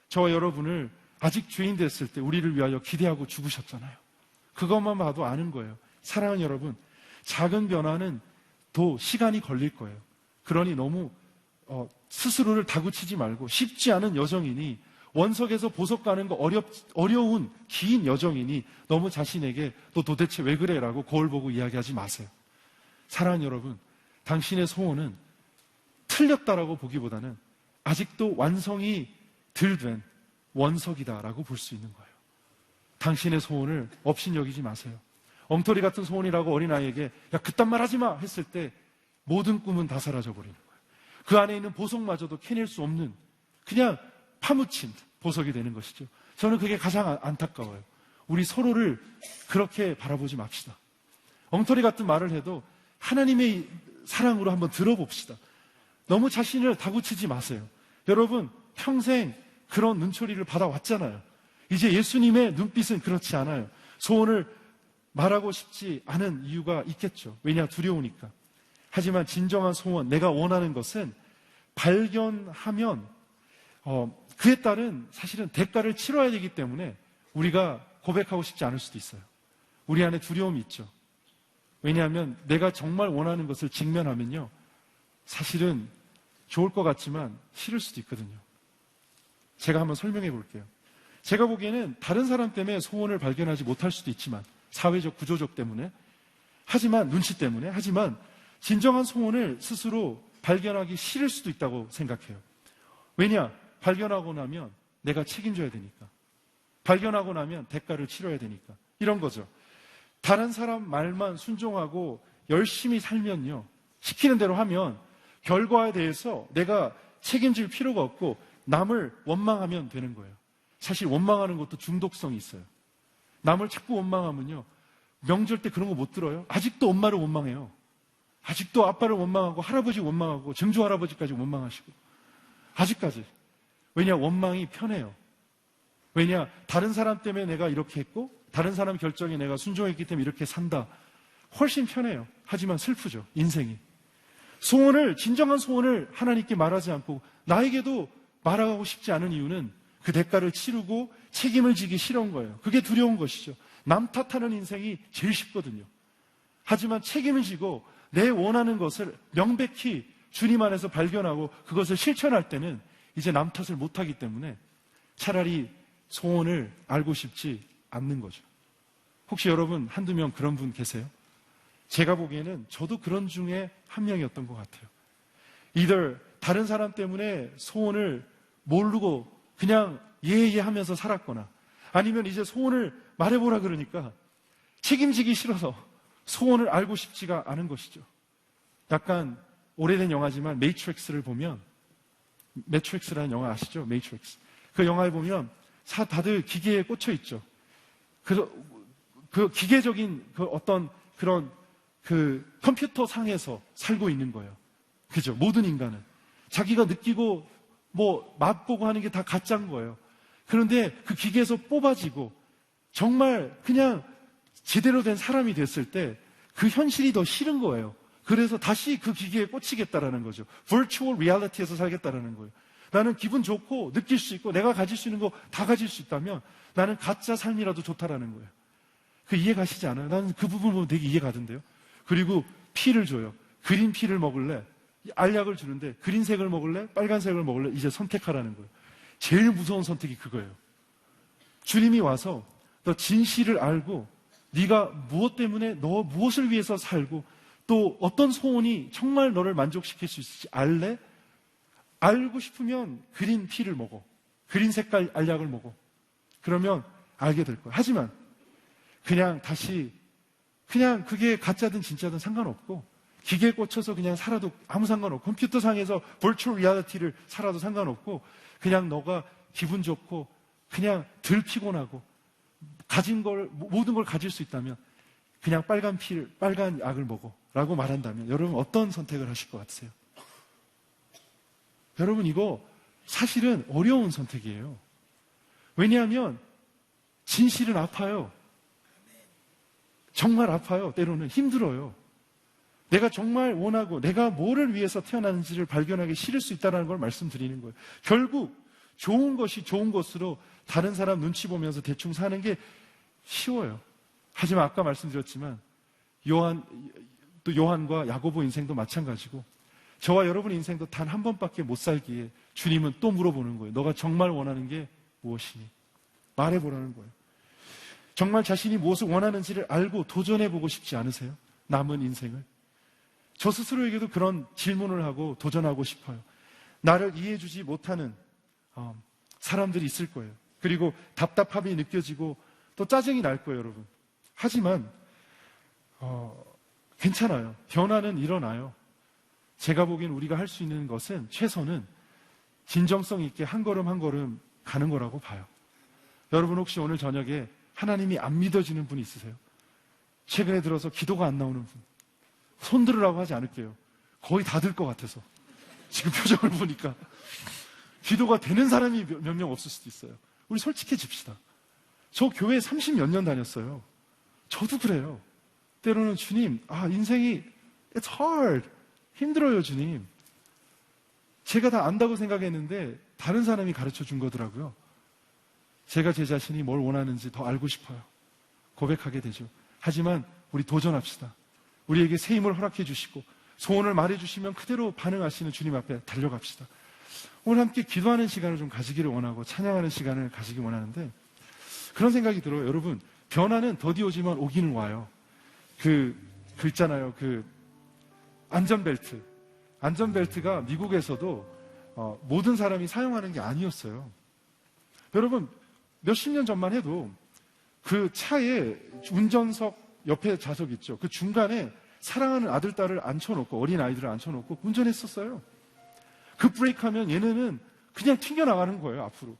저와 여러분을 아직 죄인 됐을 때 우리를 위하여 기대하고 죽으셨잖아요. 그것만 봐도 아는 거예요. 사랑하는 여러분, 작은 변화는 또 시간이 걸릴 거예요. 그러니 너무 스스로를 다구치지 말고, 쉽지 않은 여정이니, 원석에서 보석 가는 거 어려운 긴 여정이니 너무 자신에게 또 도대체 왜 그래? 라고 거울 보고 이야기하지 마세요. 사랑하는 여러분, 당신의 소원은 틀렸다라고 보기보다는 아직도 완성이 덜 된 원석이다라고 볼 수 있는 거예요. 당신의 소원을 업신여기지 마세요. 엉터리 같은 소원이라고 어린아이에게 야 그딴 말 하지 마 했을 때 모든 꿈은 다 사라져버리는 거예요. 그 안에 있는 보석마저도 캐낼 수 없는 그냥 파묻힌 보석이 되는 것이죠. 저는 그게 가장 안타까워요. 우리 서로를 그렇게 바라보지 맙시다. 엉터리 같은 말을 해도 하나님의 사랑으로 한번 들어봅시다. 너무 자신을 다구치지 마세요. 여러분, 평생 그런 눈초리를 받아왔잖아요. 이제 예수님의 눈빛은 그렇지 않아요. 소원을 말하고 싶지 않은 이유가 있겠죠. 왜냐? 두려우니까. 하지만 진정한 소원, 내가 원하는 것은 발견하면 그에 따른 사실은 대가를 치러야 되기 때문에 우리가 고백하고 싶지 않을 수도 있어요. 우리 안에 두려움이 있죠. 왜냐하면 내가 정말 원하는 것을 직면하면요, 사실은 좋을 것 같지만 싫을 수도 있거든요. 제가 한번 설명해 볼게요. 제가 보기에는 다른 사람 때문에 소원을 발견하지 못할 수도 있지만, 사회적 구조적 때문에, 하지만 눈치 때문에, 하지만 진정한 소원을 스스로 발견하기 싫을 수도 있다고 생각해요. 왜냐? 발견하고 나면 내가 책임져야 되니까. 발견하고 나면 대가를 치러야 되니까. 이런 거죠. 다른 사람 말만 순종하고 열심히 살면요, 시키는 대로 하면 결과에 대해서 내가 책임질 필요가 없고 남을 원망하면 되는 거예요. 사실 원망하는 것도 중독성이 있어요. 남을 자꾸 원망하면요, 명절 때 그런 거 못 들어요? 아직도 엄마를 원망해요. 아직도 아빠를 원망하고 할아버지 원망하고 증조 할아버지까지 원망하시고 아직까지. 왜냐? 원망이 편해요. 왜냐? 다른 사람 때문에 내가 이렇게 했고 다른 사람 결정에 내가 순종했기 때문에 이렇게 산다. 훨씬 편해요. 하지만 슬프죠, 인생이. 진정한 소원을 하나님께 말하지 않고 나에게도 말하고 싶지 않은 이유는 그 대가를 치르고 책임을 지기 싫은 거예요. 그게 두려운 것이죠. 남 탓하는 인생이 제일 쉽거든요. 하지만 책임을 지고 내 원하는 것을 명백히 주님 안에서 발견하고 그것을 실천할 때는 이제 남 탓을 못하기 때문에 차라리 소원을 알고 싶지 않는 거죠. 혹시 여러분 한두 명 그런 분 계세요? 제가 보기에는 저도 그런 중에 한 명이었던 것 같아요. 다른 사람 때문에 소원을 모르고 그냥 예예 하면서 살았거나, 아니면 이제 소원을 말해보라 그러니까 책임지기 싫어서 소원을 알고 싶지가 않은 것이죠. 약간 오래된 영화지만 매트릭스를 보면, 매트릭스라는 영화 아시죠? 매트릭스. 그 영화에 보면 다들 기계에 꽂혀 있죠. 그 기계적인 어떤 그런 컴퓨터 상에서 살고 있는 거예요. 그죠? 모든 인간은. 자기가 느끼고 맛보고 하는 게 다 가짜인 거예요. 그런데 그 기계에서 뽑아지고 정말 그냥 제대로 된 사람이 됐을 때 그 현실이 더 싫은 거예요. 그래서 다시 그 기계에 꽂히겠다라는 거죠. Virtual Reality에서 살겠다라는 거예요. 나는 기분 좋고 느낄 수 있고 내가 가질 수 있는 거 다 가질 수 있다면 나는 가짜 삶이라도 좋다라는 거예요. 그 이해 가시지 않아요? 나는 그 부분 보면 되게 이해 가던데요. 그리고 피를 줘요. 그린 피를 먹을래? 알약을 주는데 그린색을 먹을래? 빨간색을 먹을래? 이제 선택하라는 거예요. 제일 무서운 선택이 그거예요. 주님이 와서 너 진실을 알고 네가 무엇 때문에 너 무엇을 위해서 살고 또 어떤 소원이 정말 너를 만족시킬 수 있을지 알래? 알고 싶으면 그린 피를 먹어. 그린 색깔 알약을 먹어. 그러면 알게 될 거야. 하지만 그냥 그게 가짜든 진짜든 상관없고 기계에 꽂혀서 그냥 살아도 아무 상관없고 컴퓨터상에서 virtual reality를 살아도 상관없고 그냥 너가 기분 좋고 그냥 덜 피곤하고 모든 걸 가질 수 있다면 그냥 빨간 약을 먹어 라고 말한다면 여러분 어떤 선택을 하실 것 같으세요? 여러분 이거 사실은 어려운 선택이에요. 왜냐하면 진실은 아파요. 정말 아파요. 때로는 힘들어요. 내가 정말 원하고 내가 뭐를 위해서 태어났는지를 발견하기 싫을 수 있다는 걸 말씀드리는 거예요. 결국 좋은 것이 좋은 것으로 다른 사람 눈치 보면서 대충 사는 게 쉬워요. 하지만 아까 말씀드렸지만 요한과 야고보 인생도 마찬가지고 저와 여러분 인생도 단 한 번밖에 못 살기에 주님은 또 물어보는 거예요. 너가 정말 원하는 게 무엇이니? 말해보라는 거예요. 정말 자신이 무엇을 원하는지를 알고 도전해보고 싶지 않으세요? 남은 인생을. 저 스스로에게도 그런 질문을 하고 도전하고 싶어요. 나를 이해해주지 못하는 사람들이 있을 거예요. 그리고 답답함이 느껴지고 또 짜증이 날 거예요, 여러분. 하지만 괜찮아요. 변화는 일어나요. 제가 보기엔 우리가 할 수 있는 것은 최소는 진정성 있게 한 걸음 한 걸음 가는 거라고 봐요. 여러분 혹시 오늘 저녁에 하나님이 안 믿어지는 분 있으세요? 최근에 들어서 기도가 안 나오는 분. 손 들으라고 하지 않을게요. 거의 다 들 것 같아서. 지금 표정을 보니까. 기도가 되는 사람이 몇 명 없을 수도 있어요. 우리 솔직해집시다. 저 교회 30몇 년 다녔어요. 저도 그래요. 때로는 주님, 인생이 it's hard. 힘들어요, 주님. 제가 다 안다고 생각했는데 다른 사람이 가르쳐 준 거더라고요. 제가 제 자신이 뭘 원하는지 더 알고 싶어요. 고백하게 되죠. 하지만 우리 도전합시다. 우리에게 새 힘을 허락해 주시고 소원을 말해 주시면 그대로 반응하시는 주님 앞에 달려갑시다. 오늘 함께 기도하는 시간을 좀 가지기를 원하고 찬양하는 시간을 가지기 원하는데 그런 생각이 들어요. 여러분, 변화는 더디 오지만 오기는 와요. 그 있잖아요. 안전벨트. 안전벨트가 미국에서도 모든 사람이 사용하는 게 아니었어요. 여러분, 몇십 년 전만 해도 그 차에 운전석 옆에 좌석 있죠. 그 중간에 사랑하는 아들, 딸을 앉혀놓고 어린 아이들을 앉혀놓고 운전했었어요. 그 브레이크 하면 얘네는 그냥 튕겨나가는 거예요, 앞으로.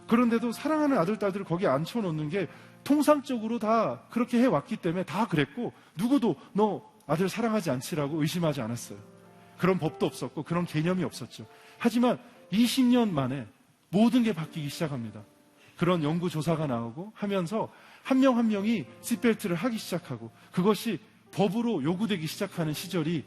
그런데도 사랑하는 아들, 딸들을 거기에 앉혀놓는 게 통상적으로 다 그렇게 해왔기 때문에 다 그랬고 누구도 너 아들 사랑하지 않지라고 의심하지 않았어요. 그런 법도 없었고 그런 개념이 없었죠. 하지만 20년 만에 모든 게 바뀌기 시작합니다. 그런 연구조사가 나오고 하면서 한 명 한 명이 시트벨트를 하기 시작하고 그것이 법으로 요구되기 시작하는 시절이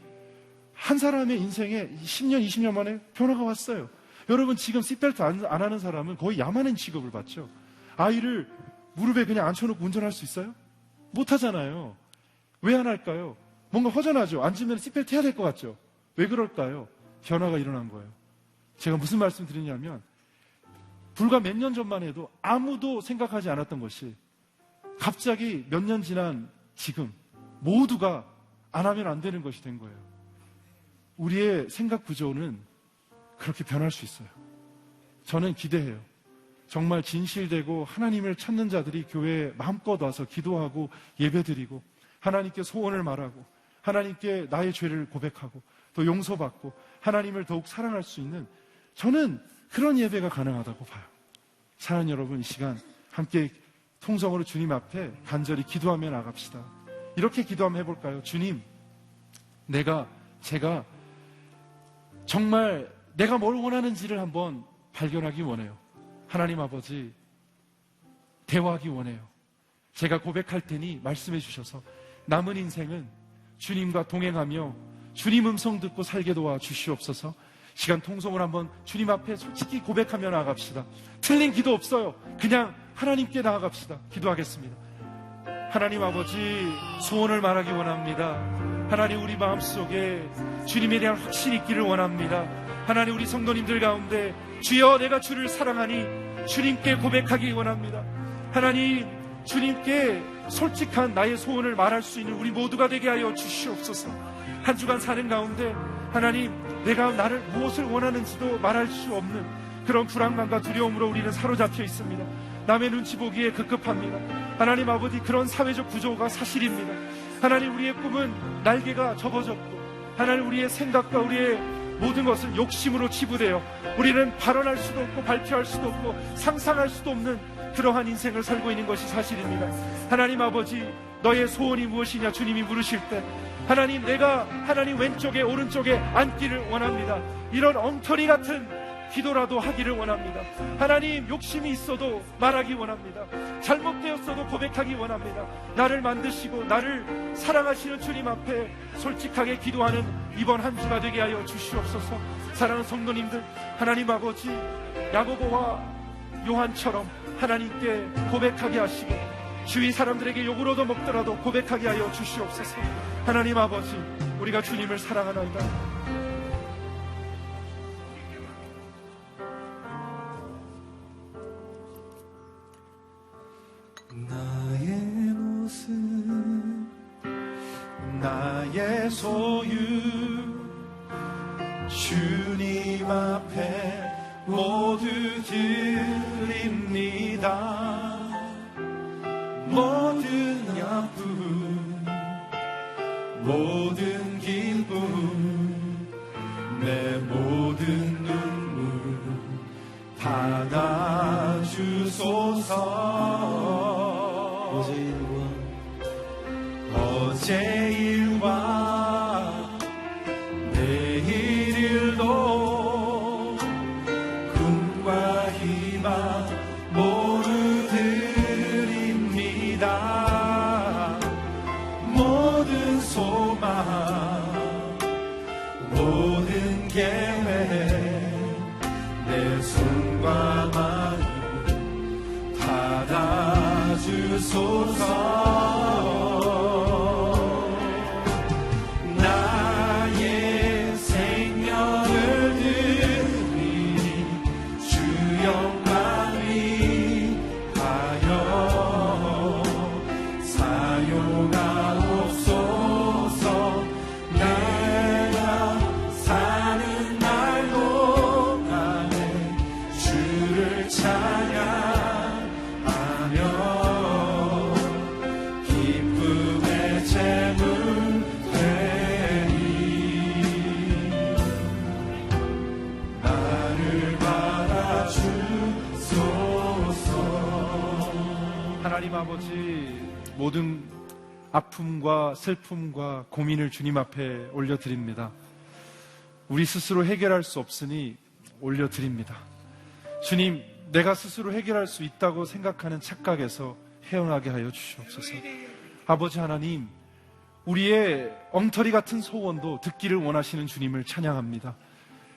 한 사람의 인생에 10년, 20년 만에 변화가 왔어요. 여러분 지금 시트벨트 안 하는 사람은 거의 야만인 취급을 받죠. 아이를 무릎에 그냥 앉혀놓고 운전할 수 있어요? 못하잖아요. 왜 안 할까요? 뭔가 허전하죠. 앉으면 시트벨트 해야 될 것 같죠. 왜 그럴까요? 변화가 일어난 거예요. 제가 무슨 말씀 드리냐면 불과 몇 년 전만 해도 아무도 생각하지 않았던 것이 갑자기 몇 년 지난 지금 모두가 안 하면 안 되는 것이 된 거예요. 우리의 생각 구조는 그렇게 변할 수 있어요. 저는 기대해요. 정말 진실되고 하나님을 찾는 자들이 교회에 마음껏 와서 기도하고 예배드리고 하나님께 소원을 말하고 하나님께 나의 죄를 고백하고 또 용서받고 하나님을 더욱 사랑할 수 있는 저는 그런 예배가 가능하다고 봐요. 사랑하는 여러분, 이 시간 함께 통성으로 주님 앞에 간절히 기도하며 나갑시다. 이렇게 기도 한번 해볼까요? 주님, 제가 정말 내가 뭘 원하는지를 한번 발견하기 원해요. 하나님 아버지, 대화하기 원해요. 제가 고백할 테니 말씀해 주셔서 남은 인생은 주님과 동행하며 주님 음성 듣고 살게 도와 주시옵소서. 시간 통성을 한번 주님 앞에 솔직히 고백하며 나아갑시다. 틀린 기도 없어요. 그냥 하나님께 나아갑시다. 기도하겠습니다. 하나님 아버지, 소원을 말하기 원합니다. 하나님, 우리 마음속에 주님에 대한 확신이 있기를 원합니다. 하나님, 우리 성도님들 가운데 주여 내가 주를 사랑하니 주님께 고백하기 원합니다. 하나님, 주님께 솔직한 나의 소원을 말할 수 있는 우리 모두가 되게 하여 주시옵소서. 한 주간 사는 가운데 하나님, 내가 나를 무엇을 원하는지도 말할 수 없는 그런 불안감과 두려움으로 우리는 사로잡혀 있습니다. 남의 눈치 보기에 급급합니다. 하나님 아버지, 그런 사회적 구조가 사실입니다. 하나님, 우리의 꿈은 날개가 접어졌고 하나님, 우리의 생각과 우리의 모든 것은 욕심으로 치부되어 우리는 발언할 수도 없고 발표할 수도 없고 상상할 수도 없는 그러한 인생을 살고 있는 것이 사실입니다. 하나님 아버지, 너의 소원이 무엇이냐 주님이 물으실 때 하나님, 내가 하나님 왼쪽에 오른쪽에 앉기를 원합니다. 이런 엉터리 같은 기도라도 하기를 원합니다. 하나님, 욕심이 있어도 말하기 원합니다. 잘못되었어도 고백하기 원합니다. 나를 만드시고 나를 사랑하시는 주님 앞에 솔직하게 기도하는 이번 한 주가 되게 하여 주시옵소서. 사랑하는 성도님들, 하나님 아버지, 야고보와 요한처럼 하나님께 고백하게 하시고 주위 사람들에게 욕을 얻어먹더라도 고백하게 하여 주시옵소서. 하나님 아버지, 우리가 주님을 사랑하나이다. 나의 모습, 나의 소유, 주님 앞에 모두 드립니다. 모든 아픔, 모든 기쁨, 내 모든 눈물 받아주소서. 어제 일과 내일 일도 꿈과 희망 모두 드립니다. 모든 소망, 모든 계획, 내 손과 마음 받아주소서. 나의 생명을 드리니 주 영광 위하여 사용하옵소서. 내가 사는 날 동안에 주를 찬양하며 기쁨의 제물 되리. 나를 받아주소서. 하나님 아버지, 모든 아픔과 슬픔과 고민을 주님 앞에 올려드립니다. 우리 스스로 해결할 수 없으니 올려드립니다. 주님, 내가 스스로 해결할 수 있다고 생각하는 착각에서 헤어나게 하여 주시옵소서. 아버지 하나님, 우리의 엉터리 같은 소원도 듣기를 원하시는 주님을 찬양합니다.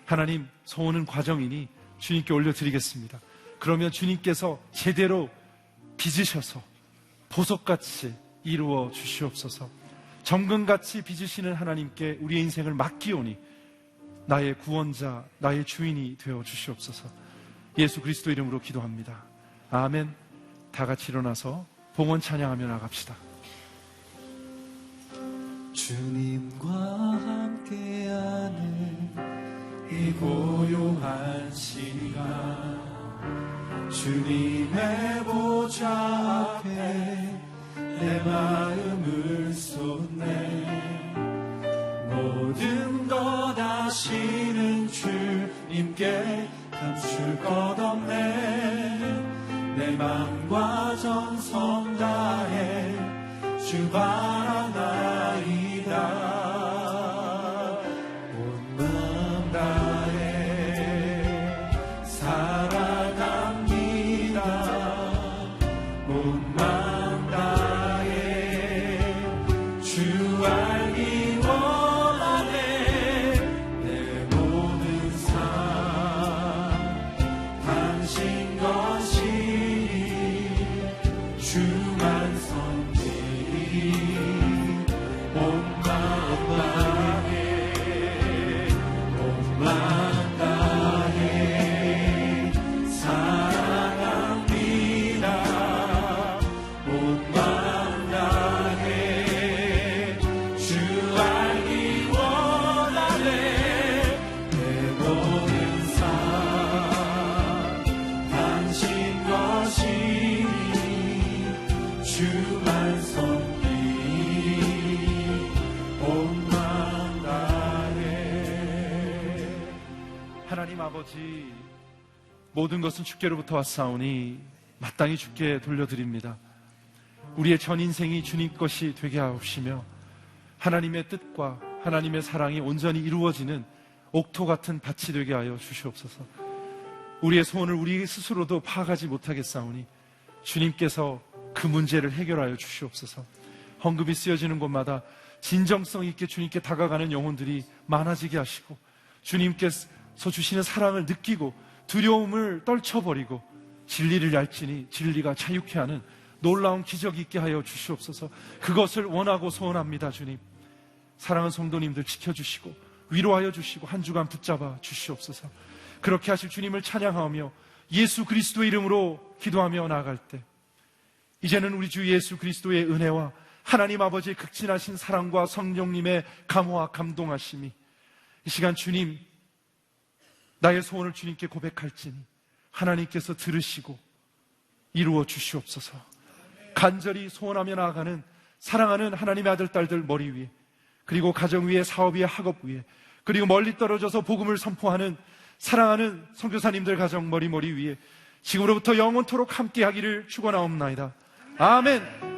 하나님, 소원은 과정이니 주님께 올려드리겠습니다. 그러면 주님께서 제대로 빚으셔서 보석같이 이루어 주시옵소서. 정금같이 빚으시는 하나님께 우리의 인생을 맡기오니 나의 구원자, 나의 주인이 되어 주시옵소서. 예수 그리스도 이름으로 기도합니다. 아멘. 다 같이 일어나서 봉헌 찬양하며 나갑시다. 주님과 함께하는 이 고요한 시간, 주님의 보좌 앞에 내 마음을 쏟네. 모든 것 아시는 주님께 감출 것 없네. 내 맘과 정성 다해 주 바라나이다. 온 마음 다해 사랑합니다. 온 마음 다해 주 알기 원하네. 내 모든 삶 당신 것이니 주만 섬기리. 온 마음 다해 온 마음 다해 사랑합니다. 온 마음 다해 주 알기 원하네. 내 모든 삶 당신 것이니 주만 섬기리. 온 마음 다해. 하나님 아버지, 모든 것은 주께로부터 왔사오니 마땅히 주께 돌려드립니다. 우리의 전 인생이 주님 것이 되게 하옵시며 하나님의 뜻과 하나님의 사랑이 온전히 이루어지는 옥토 같은 밭이 되게 하여 주시옵소서. 우리의 소원을 우리 스스로도 파악하지 못하겠사오니 주님께서 그 문제를 해결하여 주시옵소서. 헌금이 쓰여지는 곳마다 진정성 있게 주님께 다가가는 영혼들이 많아지게 하시고, 주님께서 주시는 사랑을 느끼고 두려움을 떨쳐버리고 진리를 얄지니 진리가 자유케 하는 놀라운 기적이 있게 하여 주시옵소서. 그것을 원하고 소원합니다. 주님, 사랑하는 성도님들 지켜주시고 위로하여 주시고 한 주간 붙잡아 주시옵소서. 그렇게 하실 주님을 찬양하며 예수 그리스도의 이름으로 기도하며 나아갈 때, 이제는 우리 주 예수 그리스도의 은혜와 하나님 아버지의 극진하신 사랑과 성령님의 감화와 감동하심이 이 시간 주님, 나의 소원을 주님께 고백할지니 하나님께서 들으시고 이루어 주시옵소서. 간절히 소원하며 나아가는 사랑하는 하나님의 아들, 딸들 머리 위에, 그리고 가정 위에, 사업 위에, 학업 위에, 그리고 멀리 떨어져서 복음을 선포하는 사랑하는 선교사님들 가정 머리 위에 지금으로부터 영원토록 함께 하기를 축원하옵나이다. 아멘.